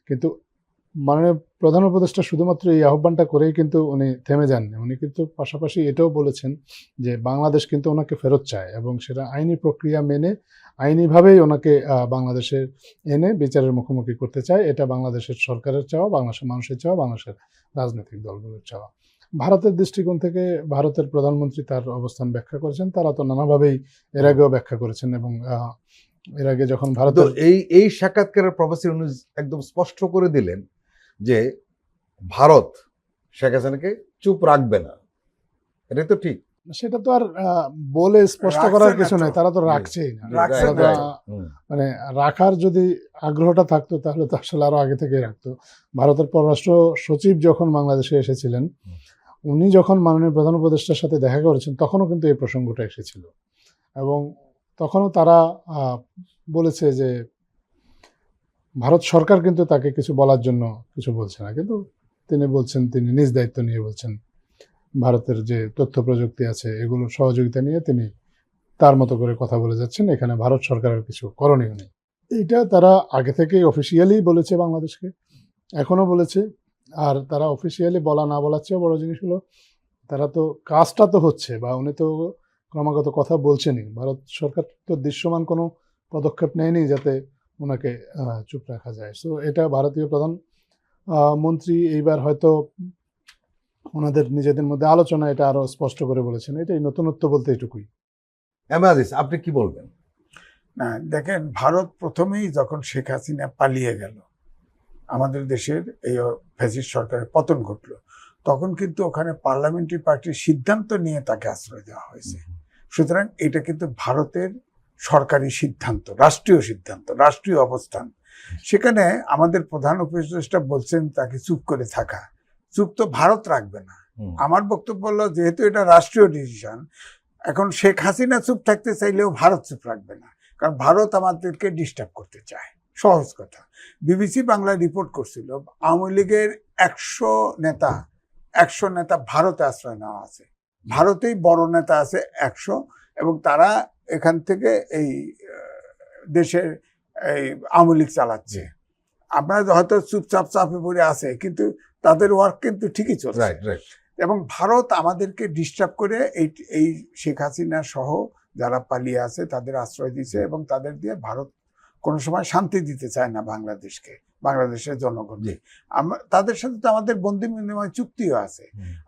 কিন্তু মাননীয় প্রধান উপদেষ্টা শুধুমাত্র এই আহ্বানটা করেই কিন্তু উনি থেমে যাননি। উনি কিন্তু পাশাপাশি এটাও বলেছেন যে বাংলাদেশ কিন্তু ওনাকে ফেরত চায় এবং সেটা আইনি প্রক্রিয়া মেনে আইনিভাবেই ওনাকে বাংলাদেশে এনে বিচারের মুখোমুখি করতে চায়। এটা বাংলাদেশের সরকারের চাওয়া, বাংলাদেশের মানুষের চাওয়া, বাংলাদেশের রাজনৈতিক দলগুলোর চাওয়া। ভারতের দৃষ্টিকোণ থেকে ভারতের প্রধানমন্ত্রী তার অবস্থান ব্যাখ্যা করেছেন, তারা তো নানাভাবেই এর আগেও ব্যাখ্যা করেছেন। এবং এর আগে যখন ভারতের এই সাক্ষাৎকারের প্রফেসর উনি একদম স্পষ্ট করে দিলেন যে ভারত শেখ হাসিনাকে চুপ রাখবে না, এটাই তো ঠিক। সেটা তো আর বলে স্পষ্ট করার কিছু নাই, তারা তো রাখছেই না। রাখছে তারা না। মানে রাখার যদি আগ্রহটা থাকতো তাহলে তো আসলে আরো আগে থেকেই রাখতো। ভারতের পররাষ্ট্র সচিব যখন বাংলাদেশে এসেছিলেন, উনি যখন মাননীয় প্রধান উপদেষ্টার সাথে দেখা করেছেন, তখনও কিন্তু এই প্রসঙ্গটা এসেছিল এবং তখনও তারা বলেছে যে ভারত সরকার কিন্তু তাকে কিছু বলার জন্য কিছু বলছে না, কিন্তু তিনি বলছেন, তিনি নিজ দায়িত্ব নিয়ে বলছেন ভারতের যে তথ্য প্রযুক্তি আছে এগুলোর সহযোগিতা নিয়ে তিনি তার মতো করে কথা বলে যাচ্ছেন, এখানে ভারত সরকারের কিছু করণীয় নেই। এইটা তারা আগে থেকেই অফিসিয়ালি বলেছে বাংলাদেশকে, এখনো বলেছে। আর তারা অফিসিয়ালি বলা না বলার চেয়েও বড় জিনিস হলো তারা তো কাজটা তো হচ্ছে, বা উনি তো ক্রমাগত কথা বলছেনই। ভারত সরকার তো দৃশ্যমান কোনো পদক্ষেপ নেয়নি যাতে ওনাকে চুপ রাখা যায়। সো এটা ভারতীয় প্রধান মন্ত্রী এইবার হয়তো ওনাদের নিজেদের মধ্যে আলোচনা এটা আরো স্পষ্ট করে বলেছেন। এটাই নতুনত্ব বলতে এটুকুই। এমাদিস, আপনি কি বলবেন? না দেখেন, ভারত প্রথমেই যখন শেখ হাসিনা পালিয়ে গেল, আমাদের দেশের এই ফ্যাসিস্ট সরকারের পতন ঘটল, তখন কিন্তু ওখানে পার্লামেন্টারি পার্টির সিদ্ধান্ত নিয়ে তাকে আশ্রয় দেওয়া হয়েছে। সুতরাং এটা কিন্তু ভারতের সরকারি সিদ্ধান্ত, রাষ্ট্রীয় সিদ্ধান্ত, রাষ্ট্রীয় অবস্থান। সেখানে আমাদের প্রধান উপদেষ্টা বলছেন তাকে চুপ করে থাকা, চুপ তো ভারত রাখবে না। আমার বক্তব্য হলো যেহেতু এটা রাষ্ট্রীয় ডিসিশন, এখন শেখ হাসিনা চুপ থাকতে চাইলেও ভারত চুপ রাখবে না। কারণ ভারত আমাদেরকে ডিস্টার্ব করতে চায়, সহজ কথা। বিবিসি বাংলায় রিপোর্ট করছিল আওয়ামী লীগের 100 নেতা ভারতে আশ্রয় নেওয়া আছে, ভারতেই বড় নেতা আছে 100, এবং তারা এখান থেকে এই দেশের এই আওয়ামী লীগ চালাচ্ছে। আমরা হয়তো চুপচাপ চাপে পড়ে আছে, কিন্তু তাদের ওয়ার্ক কিন্তু ঠিকই চলছে। Right right. এবং ভারত আমাদেরকে ডিস্টার্ব করে এই শেখ হাসিনা সহ যারা পালিয়ে আছে তাদের আশ্রয় দিচ্ছে, এবং তাদের দিয়ে ভারত কোনো সময় শান্তি দিতে চায় না বাংলাদেশকে, বাংলাদেশের জনগণকে। তাদের সাথে তো আমাদের বন্দি বিনিময় চুক্তিও আছে।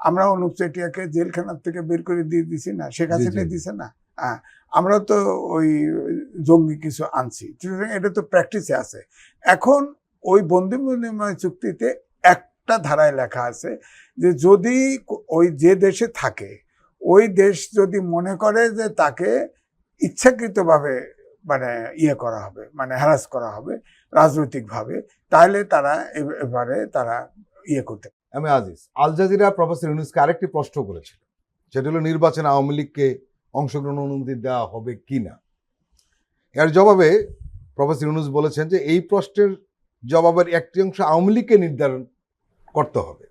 আমরা অনুপ চেটিয়াকে জেলখানার থেকে বের করে দিয়ে দিছি না, শেখ হাসিনা দিছে না। আমরা তো ওই জঙ্গি কিছু আনছি, এটা তো প্র্যাকটিসে আছে। এখন ওই বন্দি বিনিময় চুক্তিতে একটা ধারায় লেখা আছে যে যদি ওই যে দেশে থাকে ওই দেশ যদি মনে করে যে তাকে ইচ্ছাকৃতভাবে মানে করা হবে, মানে হ্যারাস করা হবে রাজনৈতিকভাবে, তাহলে তারা এবারে তারা করতে। আমি আজিজ, আল জাজিরা প্রফেসর ইউনূসকে আরেকটি প্রশ্ন করেছিল, সেটা হলো নির্বাচনে আওয়ামী লীগকে অংশগ্রহণ অনুমতি দেওয়া হবে কিনা। এর জবাবে প্রফেসর ইউনূস বলেছেন যে এই প্রশ্নের জবাবের একটি অংশ আওয়ামী লীগকে নির্ধারণ করতে হবে।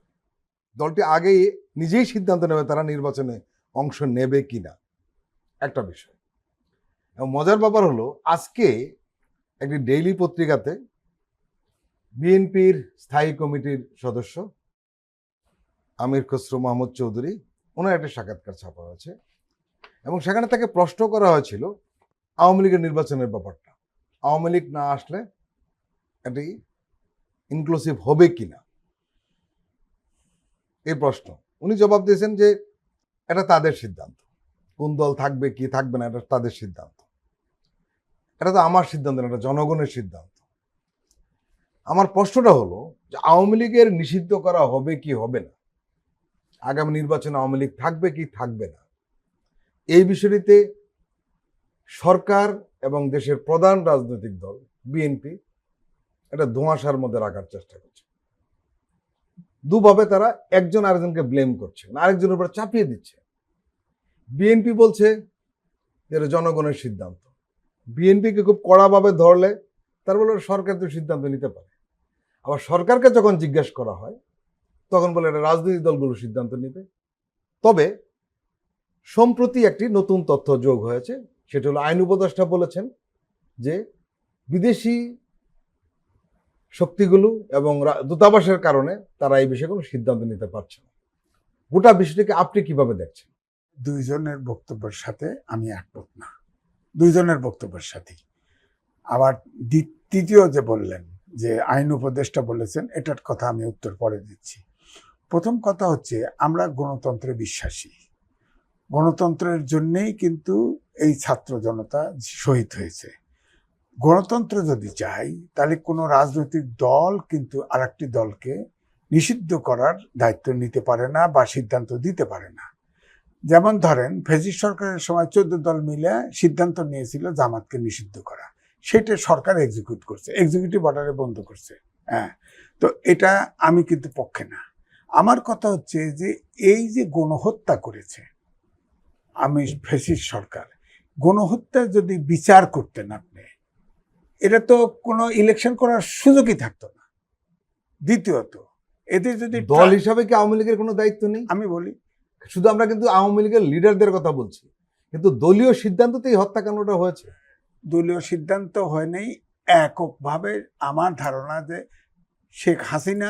দলটি আগেই নিজেই সিদ্ধান্ত নেবে তারা নির্বাচনে অংশ নেবে কিনা, একটা বিষয়। এবং মজার ব্যাপার হলো আজকে একটি ডেইলি পত্রিকাতে বিএনপির স্থায়ী কমিটির সদস্য আমির খসরু মাহমুদ চৌধুরী ওনার একটা সাক্ষাৎকার ছাপা হয়েছে, এবং সেখানে তাকে প্রশ্ন করা হয়েছিল আওয়ামী লীগের নির্বাচনের ব্যাপারটা, আওয়ামী লীগ না আসলে এটি ইনক্লুসিভ হবে কিনা এই প্রশ্ন। উনি জবাব দিয়েছেন যে এটা তাদের সিদ্ধান্ত, কোন দল থাকবে কি থাকবে না এটা তাদের সিদ্ধান্ত, এটা তো আমার সিদ্ধান্ত না, এটা জনগণের সিদ্ধান্ত। আমার প্রশ্নটা হলো যে আওয়ামী লীগের নিষিদ্ধ করা হবে কি হবে না, আগামী নির্বাচনে আওয়ামী লীগ থাকবে কি থাকবে না, এই বিষয়টিতে সরকার এবং দেশের প্রধান রাজনৈতিক দল বিএনপি এটা ধোঁয়াশার মধ্যে রাখার চেষ্টা করছে। দুভাবে তারা একজন আরেকজনকে ব্লেম করছে, আরেকজনের উপর চাপিয়ে দিচ্ছে। বিএনপি বলছে যে এটা জনগণের সিদ্ধান্ত, বিএনপিকে খুব কড়াভাবে ধরলে তার বলে সরকার তো সিদ্ধান্ত নিতে পারে। আবার সরকারকে যখন জিজ্ঞাসা করা হয় তখন বলে এটা রাজনৈতিক দলগুলো সিদ্ধান্ত নেবে। তবে সম্প্রতি একটি নতুন তথ্য যোগ হয়েছে, সেটা হলো আইন উপদেষ্টা বলেছেন যে বিদেশি শক্তিগুলো এবং দূতাবাসের কারণে তারা এই বিষয়ে কোনো সিদ্ধান্ত নিতে পারছে না। গোটা বিষয়টিকে আপনি কিভাবে দেখছেন? দুইজনের বক্তব্যের সাথে আমি একমত না, দুইজনের বক্তব্যের সাথেই। আবার তৃতীয় যে বললেন যে আইন উপদেষ্টা বলেছেন, এটার কথা আমি উত্তর পরে দিচ্ছি। প্রথম কথা হচ্ছে আমরা গণতন্ত্রে বিশ্বাসী, গণতন্ত্রের জন্যেই কিন্তু এই ছাত্র জনতা শহীদ হয়েছে। গণতন্ত্র যদি চাই তাহলে কোনো রাজনৈতিক দল কিন্তু আরেকটি দলকে নিষিদ্ধ করার দায়িত্ব নিতে পারে না বা সিদ্ধান্ত দিতে পারে না। যেমন ধরেন ফ্যাসিস্ট সরকারের সময় 14 দল মিলে সিদ্ধান্ত নিয়েছিল জামাতকে নিষিদ্ধ করা, সেটা সরকার এক্সিকিউট করছে, এক্সিকিউটিভ অর্ডারে বন্ধ করছে। হ্যাঁ, তো এটা আমি কিন্তু পক্ষে না। আমার কথা হচ্ছে যে এই যে গণহত্যা করেছে আমি ফ্যাসিস্ট সরকার, গণহত্যা যদি বিচার করতেন আপনি, এটা তো কোনো ইলেকশন করার সুযোগই থাকতো না। দ্বিতীয়ত এতে যদি দল হিসাবে কি আওয়ামী লীগের কোনো দায়িত্ব নেই? আমি বলি শুধু আমরা কিন্তু আওয়ামী লীগের লিডারদের কথা বলছি, কিন্তু দলীয় সিদ্ধান্ততেই হত্যাকাণ্ডটা হয়েছে। দলীয় সিদ্ধান্ত হয়নি এককভাবে। আমার ধারণা যে শেখ হাসিনা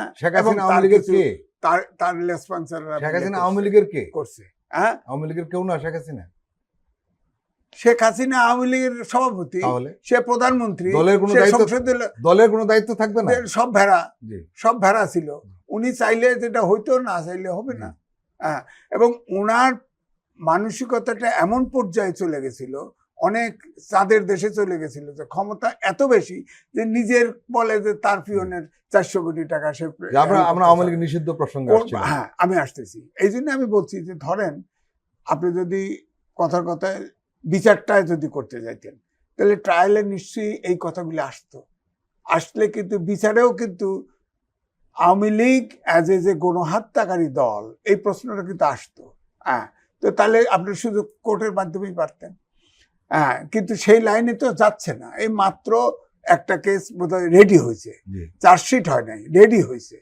আওয়ামী লীগের কে? তার রেসপন্সাররা শেখ হাসিনা আওয়ামী লীগের কে করছে? হ্যাঁ, আওয়ামী লীগের কেউ না শেখ হাসিনা। শেখ হাসিনা আওয়ামী লীগের সভাপতি, তাহলে সে প্রধানমন্ত্রী, দলের কোনো দায়িত্ব, দলের কোনো দায়িত্ব থাকবে না। সব ভেড়া ছিল, উনি চাইলে যেটা হইতো, না চাইলে হবে না। হ্যাঁ, এবং ওনার মানসিকতাটা এমন পর্যায়ে চলে গেছিল, অনেক চাঁদের দেশে চলে গেছিল, যে ক্ষমতা এত বেশি যে নিজের বলে যে তার পিয়নের 400 কোটি টাকা সে। আমরা আওয়ামী লীগ নিষিদ্ধ প্রসঙ্গে আসছি। হ্যাঁ, আমি আসতেছি। এই জন্য আমি বলছি যে ধরেন আপনি যদি কথার কথায় বিচারটায় যদি করতে যাইতেন তাহলে ট্রায়ালে নিশ্চয়ই এই কথাগুলি আসতো। আসলে কিন্তু বিচারেও কিন্তু আওয়ামী লীগ অ্যাজ এ যে গণহত্যাকারী দল এই প্রশ্নটা কিন্তু আসতো। হ্যাঁ, তো তাহলে আপনি শুধু কোর্টের মাধ্যমেই পারতেন। হ্যাঁ, কিন্তু সেই লাইনে তো যাচ্ছে না। এই মাত্র একটা কেস বোধহয় রেডি হয়েছে, জি। চার্জশিট হয় নাই, রেডি হয়েছে।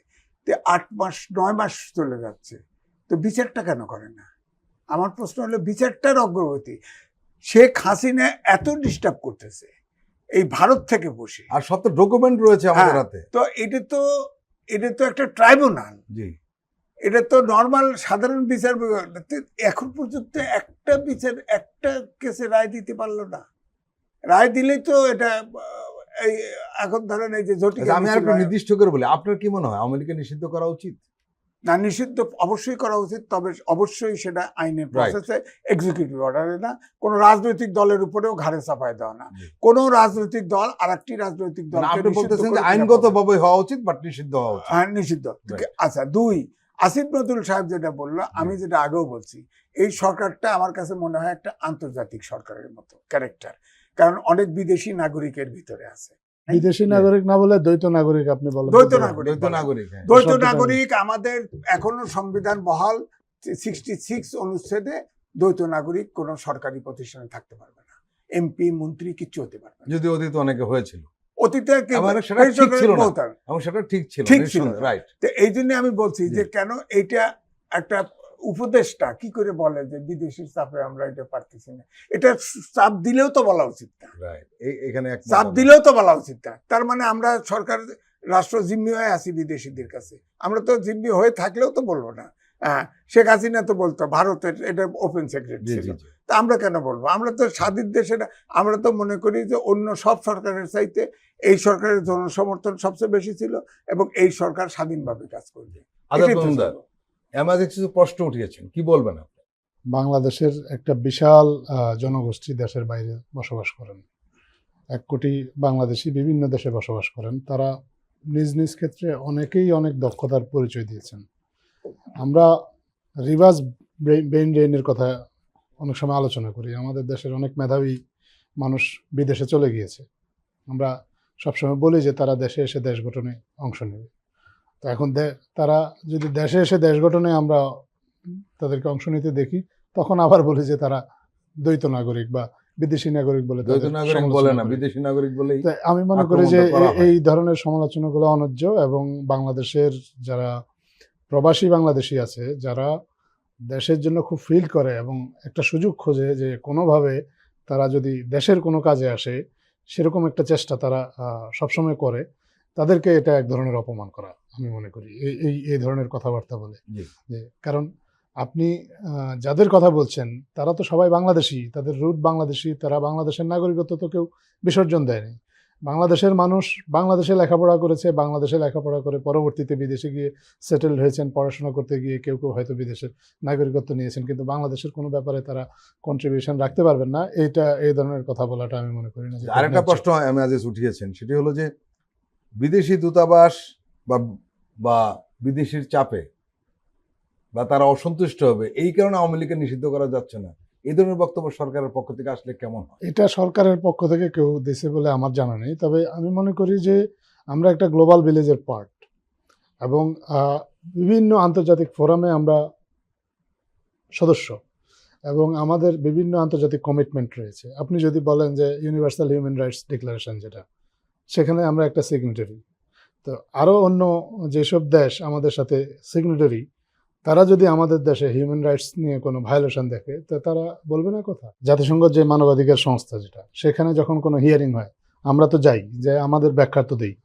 8 মাস 9 মাস চলে যাচ্ছে, তো বিচারটা কেন করে না? আমার প্রশ্ন হলো বিচারটার অগ্রগতি। শেখ হাসিনা এত ডিস্টার্ব করতেছে এই ভারত থেকে বসে, আর সব তো ডকুমেন্ট রয়েছে আমাদের হ্যাঁ। হাতে। তো এটা তো একটা ট্রাইব্যুনাল, জি। এটা তো নর্মাল সাধারণ বিচার বিভাগ। এখন পর্যন্ত একটা কেসে রায় দিতে পারলো না। রায় দিলেই তো এটা এই এখন ধরেন এই যে জটিল আচ্ছা, আমি আর একটু নির্দিষ্ট করে বলি, আপনার কি মনে হয় আওয়ামী লীগকে নিষিদ্ধ করা উচিত? না, নিষিদ্ধ অবশ্যই করা উচিত, তবে অবশ্যই সেটা আইনের প্রসেসে, এক্সিকিউটিভ অর্ডারে না। কোনো রাজনৈতিক দলের উপরেও ঘাড়ে চাপায় দেওয়া না। জি। কোনো রাজনৈতিক দল আরেকটি রাজনৈতিক দল মানে আপনি বলতেছেন যে আইনগতভাবে হওয়া উচিত, বাট নিষিদ্ধ হওয়া উচিত। হ্যাঁ, নিষিদ্ধ। আচ্ছা, 2, আসিফ নজরুল সাহেব যেটা বললো, আমি যেটা আগেও বলছি, এই সরকারটা আমার কাছে মনে হয় একটা আন্তর্জাতিক সরকারের মতো ক্যারেক্টার, কারণ অনেক বিদেশি নাগরিকের ভিতরে আছে। বিদেশি নাগরিক না বলে দ্বৈত নাগরিক আপনি বলেন। দ্বৈত নাগরিক, দ্বৈত নাগরিক, হ্যাঁ। দ্বৈত সত্যি নাগরিক আমাদের এখনো সংবিধান বহাল। 66 অনুচ্ছেদে দ্বৈত নাগরিক কোন সরকারি প্রতিষ্ঠানে থাকতে পারবে না, এমপি মন্ত্রী কিচ্ছু হতে পারবে না। যদি অতীতে অনেকে হয়েছিল, অতীতে সেটা ঠিক ছিল না, বহুতার। এবং সেটা ঠিক ছিল, ঠিক ছিল না। রাইট। তো এই জন্য আমি বলছি যে কেন এইটা একটা উপদেশটা কি করে বলে যে বিদেশি চাপে আমরা এটা পারতেছি না। এটা চাপ দিলেও তো বলা উচিত না, রাইট। এখানে এক চাপ দিলেও তো বলা উচিত না। তার মানে আমরা সরকার রাষ্ট্র জিম্মি হয়ে আছি বিদেশিদের কাছে। আমরা তো জিম্মি হয়ে থাকলেও তো বলবো না। হ্যাঁ, শেখ হাসিনা তো বলতো ভারতের এটা ওপেন সিক্রেট ছিল, তা আমরা কেন বলবো? আমরা তো স্বাধীন দেশের, আমরা তো মনে করি যে অন্য সব সরকারের চাইতে এই সরকারের জনসমর্থন সবচেয়ে বেশি ছিল, এবং এই সরকার স্বাধীনভাবে কাজ করবে। আমাদের কিছু প্রশ্ন উঠিয়েছেন, কি বলবেন আপনি? বাংলাদেশের একটা বিশাল জনগোষ্ঠী দেশের বাইরে বসবাস করেন। 1 কোটি বাংলাদেশি বিভিন্ন দেশে বসবাস করেন। তারা নিজ নিজ ক্ষেত্রে অনেকেই অনেক দক্ষতার পরিচয় দিয়েছেন। আমরা রিভার্স ব্রেইন ড্রেইনের কথা অনেক সময় আলোচনা করি। আমাদের দেশের অনেক মেধাবী মানুষ বিদেশে চলে গিয়েছে। আমরা সবসময় বলি যে তারা দেশে এসে দেশ গঠনে অংশ নেবে। তো এখন তারা যদি দেশে এসে দেশ গঠনে আমরা তাদেরকে অংশ নিতে দেখি, তখন আবার বলি যে তারা দ্বৈত নাগরিক বা বিদেশি নাগরিক বলে। দ্বৈত নাগরিক বলে না, বিদেশি নাগরিক বলেই। আমি মনে করি যে এই ধরনের সমালোচনাগুলো অন্যায্য, এবং বাংলাদেশের যারা প্রবাসী বাংলাদেশি আছে, যারা দেশের জন্য খুব ফিল করে এবং একটা সুযোগ খোঁজে যে কোনোভাবে তারা যদি দেশের কোনো কাজে আসে, সেরকম একটা চেষ্টা তারা সবসময় করে, তাদেরকে এটা এক ধরনের অপমান করা আমি মনে করি এই ধরনের কথাবার্তা বলে। যে কারণ আপনি যাদের কথা বলছেন তারা তো সবাই বাংলাদেশি, তাদের রুট বাংলাদেশি, তারা বাংলাদেশের নাগরিকত্ব তো কেউ বিসর্জন দেয়নি। বাংলাদেশের মানুষ বাংলাদেশে লেখাপড়া করেছে, বাংলাদেশে লেখাপড়া করে পরবর্তীতে বিদেশে গিয়ে সেটেলড হয়েছেন, পড়াশোনা করতে গিয়ে কেউ কেউ হয়তো বিদেশের নাগরিকত্ব নিয়েছেন, কিন্তু বাংলাদেশের কোনো ব্যাপারে তারা কন্ট্রিবিউশন রাখতে পারবেন না। এই ধরনের কথা বলাটা আমি মনে করি না। আরেকটা প্রশ্ন আমি আজ উঠিয়েছেন, সেটি হলো যে বিদেশি দূতাবাস বা বিদেশির চাপে বা তারা অসন্তুষ্ট হবে, এই কারণে আওয়ামী লীগকে নিষিদ্ধ করা যাচ্ছে না, এই ধরনের বক্তব্য সরকারের পক্ষ থেকে আসলে কেমন হয়? এটা সরকারের পক্ষ থেকে কেউ দিছে বলে আমার জানা নেই। তবে আমি মনে করি যে আমরা একটা গ্লোবাল ভিলেজের পার্ট, এবং বিভিন্ন আন্তর্জাতিক ফোরামে আমরা সদস্য, এবং আমাদের বিভিন্ন আন্তর্জাতিক কমিটমেন্ট রয়েছে। আপনি যদি বলেন যে ইউনিভার্সাল হিউম্যান রাইটস ডিক্লারেশন, যেটা, সেখানে আমরা একটা সিগনেটারি। তো আরও অন্য যেসব দেশ আমাদের সাথে সিগনেটারি, তারা যদি আমাদের দেশে হিউম্যান রাইটস নিয়ে কোনো ভায়োলেশন দেখে, তো তারা বলবে না কথা? জাতিসংঘ যে মানবাধিকার সংস্থা, যেটা, সেখানে যখন কোনো হিয়ারিং হয় আমরা তো যাই, যে আমাদের ব্যাখ্যা তো দিই।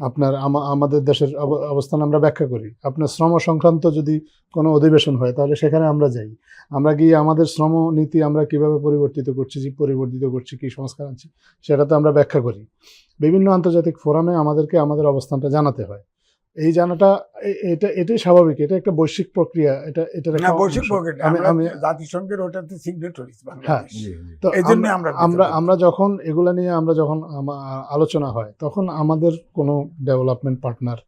আপনার আমাদের দেশের অবস্থান আমরা ব্যাখ্যা করি। আপনার শ্রম সংক্রান্ত যদি কোনো অধিবেশন হয়, তাহলে সেখানে আমরা যাই। আমরা গিয়ে আমাদের শ্রম নীতি আমরা কিভাবে পরিবর্তিত করছি, কী সংস্কার আনছি, সেটা তো আমরা ব্যাখ্যা করি। বিভিন্ন আন্তর্জাতিক ফোরামে আমাদেরকে আমাদের অবস্থানটা জানাতে হয়। এই জানাটা এটাই স্বাভাবিক, এটা একটা বৈশ্বিক প্রক্রিয়া। এটা বৈশ্বিক প্রক্রিয়া, আমি জাতিসংঘের ওটাতে সিগনেটরি। হ্যাঁ, তো আমরা যখন এগুলা নিয়ে আমরা যখন আলোচনা হয়, তখন আমাদের কোনো ডেভেলপমেন্ট পার্টনার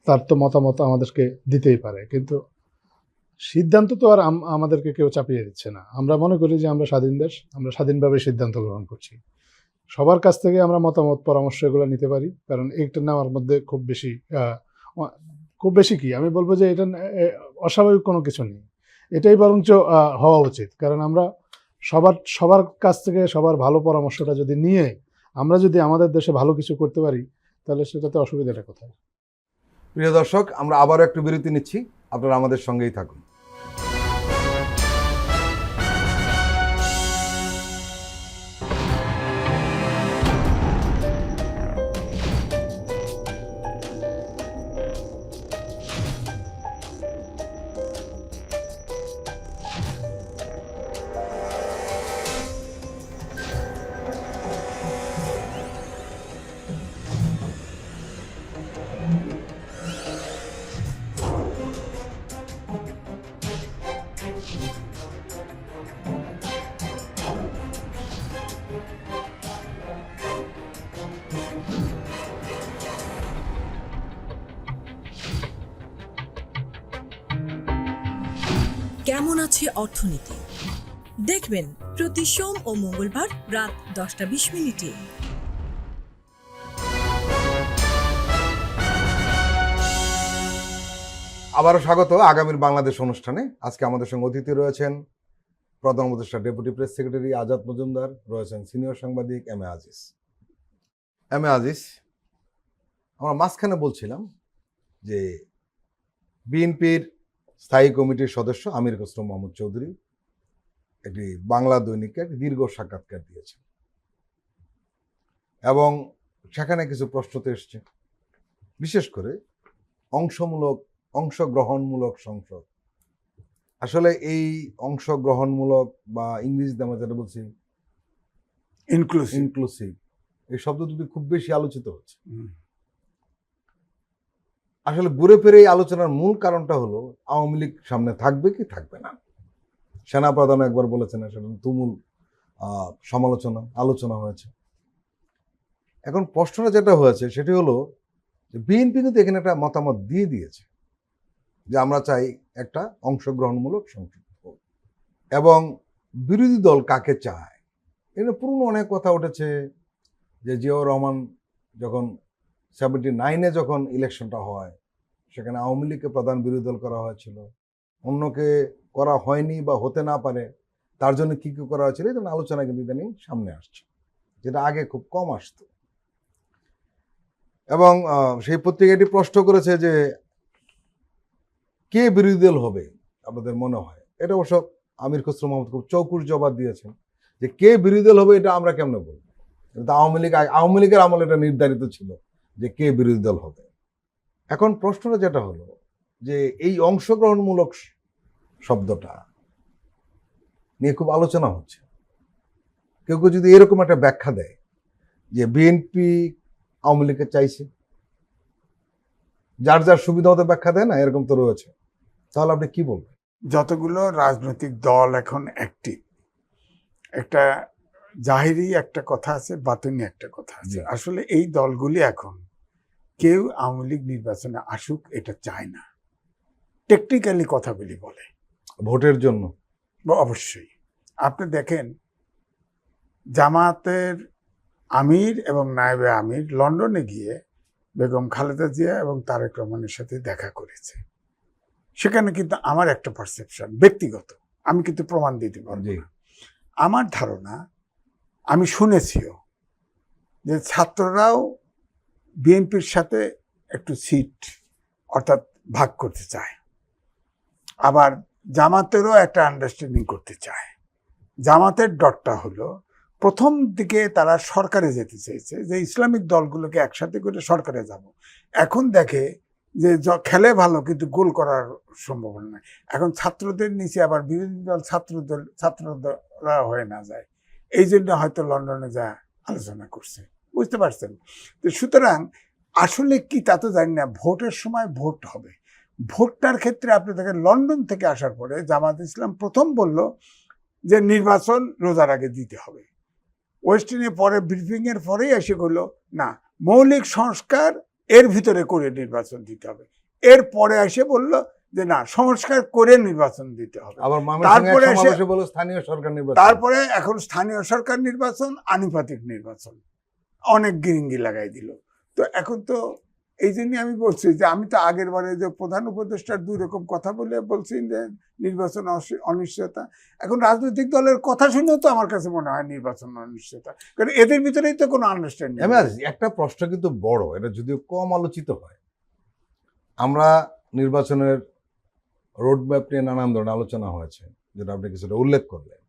তার তো মতামত আমাদেরকে দিতেই পারে, কিন্তু সিদ্ধান্ত তো আর আমাদেরকে কেউ চাপিয়ে দিচ্ছে না। আমরা মনে করি যে আমরা স্বাধীন দেশ, আমরা স্বাধীনভাবে সিদ্ধান্ত গ্রহণ করছি। সবার কাছ থেকে আমরা মতামত পরামর্শ এগুলো নিতে পারি, কারণ এইটা নেওয়ার মধ্যে খুব বেশি কি আমি বলবো যে এটা অস্বাভাবিক কোনো কিছু নেই। এটাই বরঞ্চ হওয়া উচিত, কারণ আমরা সবার কাছ থেকে সবার ভালো পরামর্শটা যদি নিয়ে আমরা যদি আমাদের দেশে ভালো কিছু করতে পারি, তাহলে সেটাতে অসুবিধাটা কোথায়? প্রিয় দর্শক, আমরা আবারও একটু বিরতি নিচ্ছি, আপনারা আমাদের সঙ্গেই থাকুন। কেমন আছে অর্থনীতি দেখবেন প্রতি সোম ও মঙ্গলবার রাত 10:20 আবারও স্বাগত আগামীর বাংলাদেশ অনুষ্ঠানে। আজকে আমাদের সঙ্গে অতিথি রয়েছেন প্রধান উপদেষ্টা deputy press secretary Azad Majumdar, রয়েছেন সিনিয়র সাংবাদিক M A Aziz. M A Aziz, আমরা মাঝখানে বলছিলাম যে বিএনপির স্থায়ী কমিটির সদস্য আমির খসরু মাহমুদ চৌধুরী একটি বাংলা দৈনিকে একটি দীর্ঘ সাক্ষাৎকার দিয়েছেন এবং সেখানে কিছু প্রশ্ন তো এসছে, বিশেষ করে অংশগ্রহণমূলক সংসদ। আসলে এই অংশগ্রহণমূলক বা ইংরেজিতে আমরা যেটা বলছি ইনক্লুসিভ, এই শব্দ দুটি খুব বেশি আলোচিত হচ্ছে। আসলে ঘুরে ফিরে এই আলোচনার মূল কারণটা হলো আওয়ামী লীগ সামনে থাকবে কি থাকবে না। সেনাপ্রধান একবার বলেছেন, সেটা তুমুল আলোচনা হয়েছে। এখন প্রশ্নটা যেটা হয়েছে সেটি হলো যে বিএনপি কিন্তু এখানে একটা মতামত দিয়ে দিয়েছে যে আমরা চাই একটা অংশগ্রহণমূলক সংসদ হোক, এবং বিরোধী দল কাকে চায় এটা পুরনো অনেক কথা উঠেছে। যে জিয়াউর রহমান যখন 79-এ যখন ইলেকশনটা হয়, সেখানে আওয়ামী লীগকে প্রধান বিরোধী দল করা হয়েছিল, অন্যকে করা হয়নি বা হতে না পারে তার জন্য কি কি করা হয়েছিল, এই আলোচনা কিন্তু ইদানিং সামনে আসছে, যেটা আগে খুব কম আসতো। এবং সেই পত্রিকাটি প্রশ্ন করেছে যে কে বিরোধী দল হবে আপনাদের মনে হয়। এটা অবশ্য আমির খসরু মাহমুদ খুব চৌকুশ জবাব দিয়েছেন যে কে বিরোধী দল হবে এটা আমরা কেমনে বলবো, কিন্তু আওয়ামী লীগের আমলে এটা নির্ধারিত ছিল যে কে বিরোধী দল হবে। এখন প্রশ্নটা যেটা হলো যে এই অংশগ্রহণমূলক শব্দটা নিয়ে খুব আলোচনা হচ্ছে। কেউ কেউ যদি এরকম একটা ব্যাখ্যা দেয় যে বিএনপি আওয়ামী লীগকে চাইছে, যার যার সুবিধা মতো ব্যাখ্যা দেয় না, এরকম তো রয়েছে, তাহলে আপনি কি বলবেন? যতগুলো রাজনৈতিক দল এখন অ্যাক্টিভ, একটা জাহিরি একটা কথা আছে, বাতুনি একটা কথা আছে। আসলে এই দলগুলি এখন কেউ আওয়ামী লীগ নির্বাচনে আসুক এটা চায় না, টেকনিক্যালি কথাগুলি বলে ভোটের জন্য। অবশ্যই আপনি দেখেন জামাতের আমির এবং নায়েবে আমির লন্ডনে গিয়ে বেগম খালেদা জিয়া এবং তারেক রহমানের সাথে দেখা করেছে। সেখানে কিন্তু আমার একটা পারসেপশন ব্যক্তিগত, আমি কিন্তু প্রমাণ দিতে পারবো না, আমার ধারণা, আমি শুনেছিও যে ছাত্ররাও বিএনপির সাথে একটু সিট অর্থাৎ ভাগ করতে চায়, আবার জামাতেরও একটা আন্ডারস্ট্যান্ডিং করতে চায়। জামাতের ডটটা হলো প্রথম দিকে তারা সরকারে যেতে চেয়েছে যে ইসলামিক দলগুলোকে একসাথে করে সরকারে যাব, এখন দেখে যে খেলে ভালো কিন্তু গোল করার সম্ভাবনা নাই। এখন ছাত্রদের নিচে আবার বিরোধী দল ছাত্ররা হয়ে না যায়, এই জন্য হয়তো লন্ডনে যা আলোচনা করছে, বুঝতে পারছেন? তো সুতরাং আসলে কি তা তো জানি না, ভোটের সময় ভোট হবে, ভোটটার ক্ষেত্রে আপনি দেখেন লন্ডন থেকে আসার পরে জামাত ইসলাম প্রথম বলল যে নির্বাচন রোজার আগে দিতে হবে, ওয়েস্টিনে পরে ব্রিফিং এর পরেই এসে বললো না মৌলিক সংস্কার এর ভিতরে করে নির্বাচন দিতে হবে, এরপরে এসে বলল যে না সংস্কার করে নির্বাচন দিতে হবে, তারপরে এখন স্থানীয় সরকার নির্বাচন, আনুপাতিক নির্বাচন, অনেক গিরিঙ্গি লাগাই দিল। তো এখন তো এই জন্যই আমি বলছি যে আমি তো আগের বারে যে প্রধান উপদেষ্টার 2 রকম কথা বলে বলছি যে নির্বাচন অনিশ্চয়তা, এখন রাজনৈতিক দলের কথা শুনেও তো আমার কাছে মনে হয় নির্বাচন অনিশ্চয়তা, কারণ এদের ভিতরেই তো কোনো আন্ডারস্ট্যান্ডিং। একটা প্রশ্ন কিন্তু বড়, এটা যদিও কম আলোচিত হয়। আমরা নির্বাচনের রোডম্যাপ নিয়ে নানান ধরনের আলোচনা হয়েছে, যেটা আপনি কিছুটা উল্লেখ করলেন।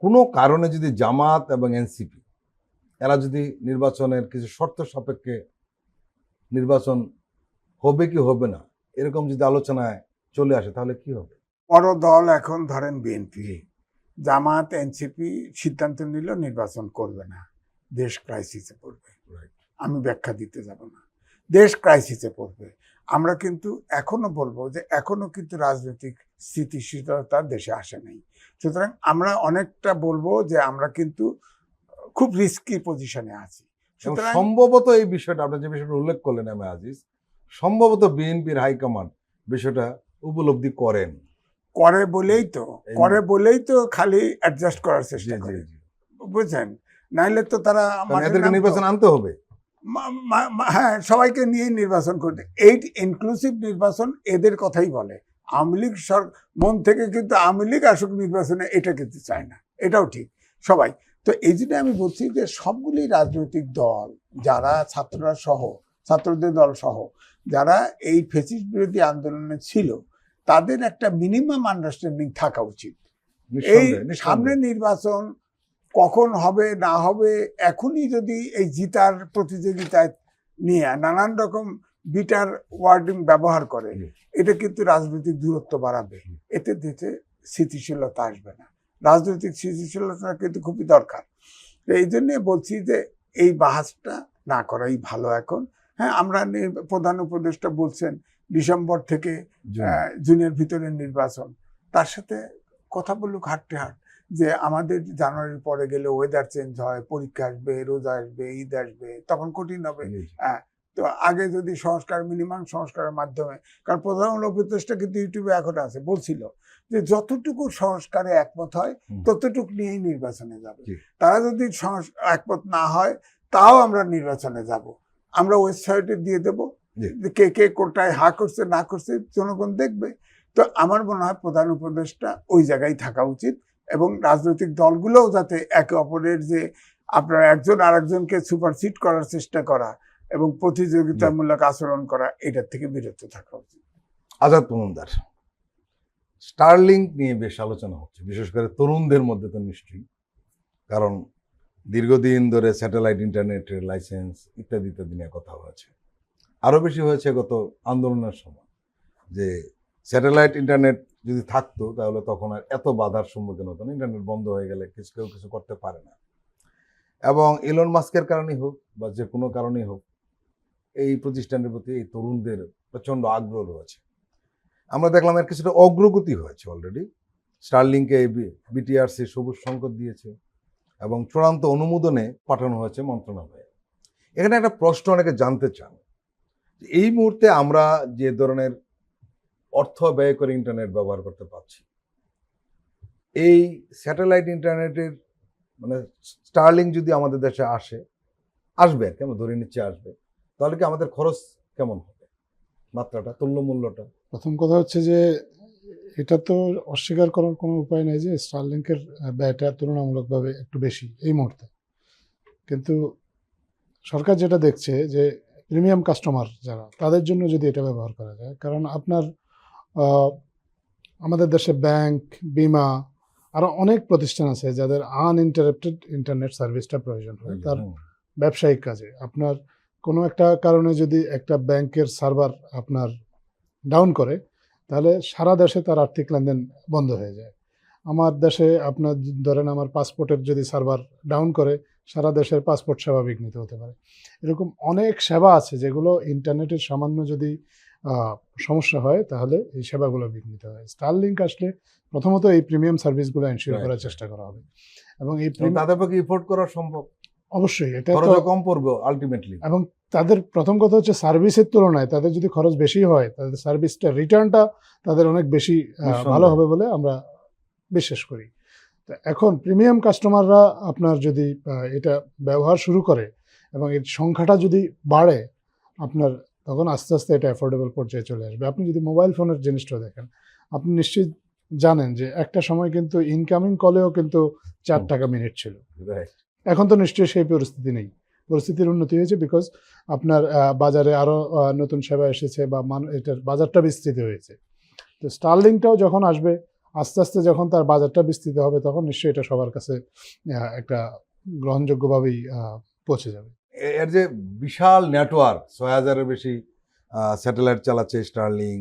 কোনো কারণে যদি জামাত এবং এনসিপি এরা যদি নির্বাচনের কিছু শর্ত সাপেক্ষে নির্বাচন হবে কি হবে না এরকম যদি আলোচনায় চলে আসে, তাহলে কি হবে? বড় দল এখন ধরেন বিএনপি, জামাত, এনসিপি সিদ্ধান্ত নিল নির্বাচন করবে না, দেশ ক্রাইসিসে পড়বে। আমি ব্যাখ্যা দিতে যাব না, দেশ ক্রাইসিসে পড়বে। আমরা কিন্তু এখনো বলবো যে এখনো কিন্তু রাজনৈতিক স্থিতিশীলতা দেশে আসে নাই। সুতরাং আমরা অনেকটা বলবো যে আমরা কিন্তু খুব রিস্কি পজিশনে আছি। এবং সুতরাং সম্ভবত এই বিষয়টা আপনি যে বিষয়টা উল্লেখ করলেন এম এ আজিজ, সম্ভবত বিএনপির হাইকমান্ড বিষয়টা উপলব্ধি করেন। করে বলেই তো খালি অ্যাডজাস্ট করার চেষ্টা করে, বুঝছেন? নাইলে তো তারা এদেরকে নির্বাচন আনতে হবে। হ্যাঁ, সবাইকে নিয়ে নির্বাচন করতে, এই ইনক্লুসিভ নির্বাচন এদের কথাই বলে। আওয়ামী লীগ মন থেকে কিন্তু আওয়ামী লীগ আসুক নির্বাচনে, এটা কিন্তু চায় না, এটাও ঠিক সবাই। তো এই জন্য আমি বলছি যে সবগুলি রাজনৈতিক দল, যারা ছাত্রদের দল সহ যারা এই ফ্যাসিস্ট বিরোধী আন্দোলনে ছিল, তাদের একটা মিনিমাম আন্ডারস্ট্যান্ডিং থাকা উচিত। এই সামনে নির্বাচন কখন হবে না হবে, এখনই যদি এই জিতার প্রতিযোগিতায় নিয়ে নানান রকম বিটার ওয়ার্ডিং ব্যবহার করে, এটা কিন্তু রাজনৈতিক দূরত্ব বাড়াবে, এতে দেশে স্থিতিশীলতা আসবে না। রাজনৈতিক স্থিতিশীলতা কিন্তু খুবই দরকার। তো এই জন্য বলছি যে এই বাহাসটা না করাই ভালো এখন। হ্যাঁ, আমরা প্রধান উপদেষ্টা বলছেন ডিসেম্বর থেকে জুনের ভিতরে নির্বাচন, তার সাথে কথা বলুক হাঁটতে যে আমাদের জানুয়ারির পরে গেলে ওয়েদার চেঞ্জ হয়, পরীক্ষা আসবে, রোজা আসবে, ঈদ আসবে, তখন কঠিন হবে। হ্যাঁ, তো আগে যদি মিনিমাম সংস্কারের মাধ্যমে, কারণ প্রধান উপদেষ্টা কিন্তু ইউটিউবে এখন আছে, বলছিল যে যতটুকু সংস্কারে একমত হয় ততটুকু নিয়েই নির্বাচনে যাবে। তারা যদি একমত না হয় তাও আমরা নির্বাচনে যাব, আমরা ওয়েবসাইটে দিয়ে দেবো কে কে কোটায় হা করছে না করছে, জনগণ দেখবে। তো আমার মনে হয় প্রধান উপদেষ্টা ওই জায়গায় থাকা উচিত, এবং রাজনৈতিক দলগুলোও যাতে একে অপরের যে আপনার একজন আরেকজনকে সুপারসিড করার চেষ্টা করা এবং প্রতিযোগিতামূলক আচরণ করা, এটার থেকে বিরত থাকা উচিত। আজাদ মজুমদার, স্টারলিংক নিয়ে বেশ আলোচনা হচ্ছে, বিশেষ করে তরুণদের মধ্যে তো নিশ্চয়ই, কারণ দীর্ঘদিন ধরে স্যাটেলাইট ইন্টারনেটের লাইসেন্স ইত্যাদি ইত্যাদি নিয়ে কথা হয়েছে। আরও বেশি হয়েছে গত আন্দোলনের সময়, যে স্যাটেলাইট ইন্টারনেট যদি থাকতো তাহলে তখন আর এত বাধার সম্মুখীন হতো না, ইন্টারনেট বন্ধ হয়ে গেলে কেউ কিছু করতে পারে না। এবং ইলন মাস্কের কারণেই হোক বা যে কোনো কারণেই হোক, এই প্রতিষ্ঠানের প্রতি এই তরুণদের প্রচণ্ড আগ্রহ রয়েছে। আমরা দেখলাম এর কিছুটা অগ্রগতি হয়েছে অলরেডি। স্টারলিংকে বিটিআরসি সবুজ সংকেত দিয়েছে এবং চূড়ান্ত অনুমোদনে পাঠানো হয়েছে মন্ত্রণালয়ে। এখানে একটা প্রশ্ন অনেকে জানতে চান, এই মুহূর্তে আমরা যে ধরনের অর্থ ব্যয় করে ইন্টারনেট ব্যবহার করতে পারছি, এই স্যাটেলাইট ইন্টারনেটের মানে স্টারলিংক যদি আমাদের দেশে আসবে আর কি, আমরা ধরে নিচ্ছি আসবে, তাহলে কি আমাদের খরচ কেমন হবে, মাত্রাটা, তুল্যমূল্যটা? প্রথম কথা হচ্ছে যে এটা তো অস্বীকার করার কোনো উপায় নেই যে স্টারলিংকের ব্যয়টা তুলনামূলকভাবে একটু বেশি এই মুহূর্তে। কিন্তু সরকার যেটা দেখছে যে প্রিমিয়াম কাস্টমার যারা, তাদের জন্য যদি এটা ব্যবহার করা যায়, কারণ আপনার আমাদের দেশে ব্যাংক, বিমা, আরও অনেক প্রতিষ্ঠান আছে যাদের আনইন্টারাপ্টেড ইন্টারনেট সার্ভিসটা প্রয়োজন হয় তার ব্যবসায়িক কাজে। আপনার কোনো একটা কারণে যদি একটা ব্যাংকের সার্ভার আপনার ডাউন করে, তাহলে সারা দেশে তার আর্থিক লেনদেন বন্ধ হয়ে যায়। আমার দেশে আপনার ধরেন আমার পাসপোর্টের যদি সার্ভার ডাউন করে, সারা দেশের পাসপোর্ট সেবা বিঘ্নিত হতে পারে। এরকম অনেক সেবা আছে যেগুলো ইন্টারনেটের সামান্য যদি সমস্যা হয় তাহলে এই সেবাগুলো বিঘ্নিত হয়। স্টারলিংক আসলে প্রথমত এই প্রিমিয়াম সার্ভিসগুলো এনশিওর করার চেষ্টা করা হবে, এবং এই তাদের পক্ষে ইফোর্ড করা সম্ভব, অবশ্যই এটা কম পড়বে আলটিমেটলি। এবং তাদের প্রথম কথা হচ্ছে সার্ভিসের তুলনায় তাদের যদি খরচ বেশি হয়, তাদের সার্ভিসটা রিটার্নটা তাদের অনেক বেশি ভালো হবে বলে আমরা বিশ্বাস করি। তো এখন প্রিমিয়াম কাস্টমাররা আপনার যদি এটা ব্যবহার শুরু করে এবং এর সংখ্যাটা যদি বাড়ে, আপনার তখন আস্তে আস্তে এটা অ্যাফোর্ডেবল পর্যায়ে চলে আসবে। আপনি যদি মোবাইল ফোনের জিনিসটা দেখেন, আপনি নিশ্চয়ই জানেন যে একটা সময় কিন্তু ইনকামিং কলেও কিন্তু 4 টাকা মিনিট ছিল। রাইট। এখন তো নিশ্চয়ই সেই পরিস্থিতি নেই। পরিস্থিতির উন্নতি হয়েছে বিকজ আপনার বাজারে আরও নতুন সেবা এসেছে বা এটার বাজারটা বিস্তৃত হয়েছে। তো স্টারলিংটাও যখন আসবে, আস্তে আস্তে যখন তার বাজারটা বিস্তৃত হবে, তখন নিশ্চয়ই এটা সবার কাছে একটা গ্রহণযোগ্যভাবেই পৌঁছে যাবে। এর যে বিশাল নেটওয়ার্ক, 6,000-এর বেশি স্যাটেলাইট চালাচ্ছে স্টারলিং।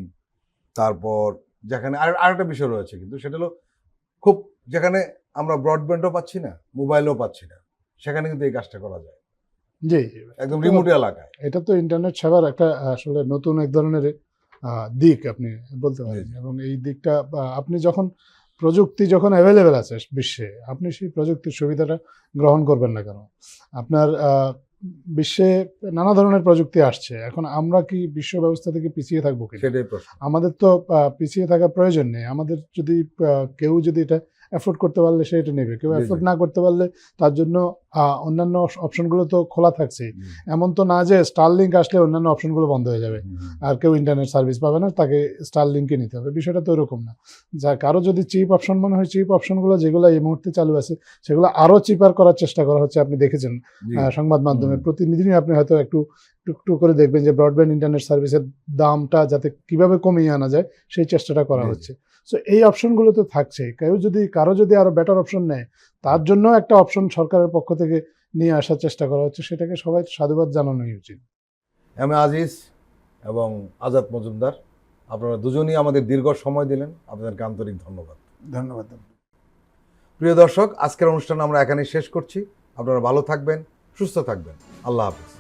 তারপর যেখানে আরেকটা বিষয় রয়েছে, কিন্তু সেটা হলো খুব যেখানে আমরা ব্রডব্যান্ডও পাচ্ছি না, মোবাইলও পাচ্ছি না, সেখানে কিন্তু এই কাজটা করা যায় জি, একদম রিমোট এলাকায়। এটা তো ইন্টারনেট সেবার একটা আসলে নতুন এক ধরনের দিক আপনি বলতে পারেন। জি। এবং এই দিকটা আপনি যখন প্রযুক্তি যখন অ্যাভেলেবেল আছে বিশ্বে, আপনি সেই প্রযুক্তির সুবিধাটা গ্রহণ করবেন না কেন? আপনার বিশ্বে নানা ধরনের প্রযুক্তি আসছে। এখন আমরা কি বিশ্ব ব্যবস্থা থেকে পিছিয়ে থাকবো কিনা? সেটাই প্রশ্ন। আমাদের তো পিছিয়ে থাকার প্রয়োজন নেই। আমাদের যদি কেউ যদি এটা অ্যাফোর্ড করতে পারলে সে এটা নেবে। কেউ জি, অ্যাফোর্ড জি। না করতে পারলে তার জন্য অন্যান্য অপশনগুলো তো খোলা থাকছেই। হুম, এমন তো না যে স্টারলিংক আসলে অন্যান্য অপশনগুলো বন্ধ হয়ে যাবে। হুম, হুম। আর কেউ ইন্টারনেট সার্ভিস পাবে না, তাকে স্টারলিংকই নিতে হবে। বিষয়টা তো এরকম না। যা কারো যদি চিপ অপশন মনে হয়, চিপ অপশনগুলো যেগুলো এই মুহূর্তে চালু আছে, সেগুলো আরও চিপার করার চেষ্টা করা হচ্ছে। আপনি দেখেছেন জি। সংবাদ মাধ্যমে হুম। প্রতিদিনই আপনি হয়তো একটু টুকটুক করে দেখবেন যে ব্রডব্যান্ড ইন্টারনেট সার্ভিসের দামটা যাতে কিভাবে কমিয়ে আনা যায় সেই চেষ্টাটা করা জি, জি। হচ্ছে। সো এই অপশনগুলো তো থাকছেই। কারো যদি আরো বেটার অপশন নেয়, তার জন্য একটা অপশন সরকারের পক্ষ থেকে নিয়ে আসার চেষ্টা করা হচ্ছে, সেটাকে সবাই সাধুবাদ জানানোই উচিত। এম এ আজিজ এবং আজাদ মজুমদার, আপনারা দুজনই আমাদের দীর্ঘ সময় দিলেন, আপনাদেরকে আন্তরিক ধন্যবাদ। ধন্যবাদ। প্রিয় দর্শক, আজকের অনুষ্ঠান আমরা এখানেই শেষ করছি। আপনারা ভালো থাকবেন, সুস্থ থাকবেন। আল্লাহ হাফেজ।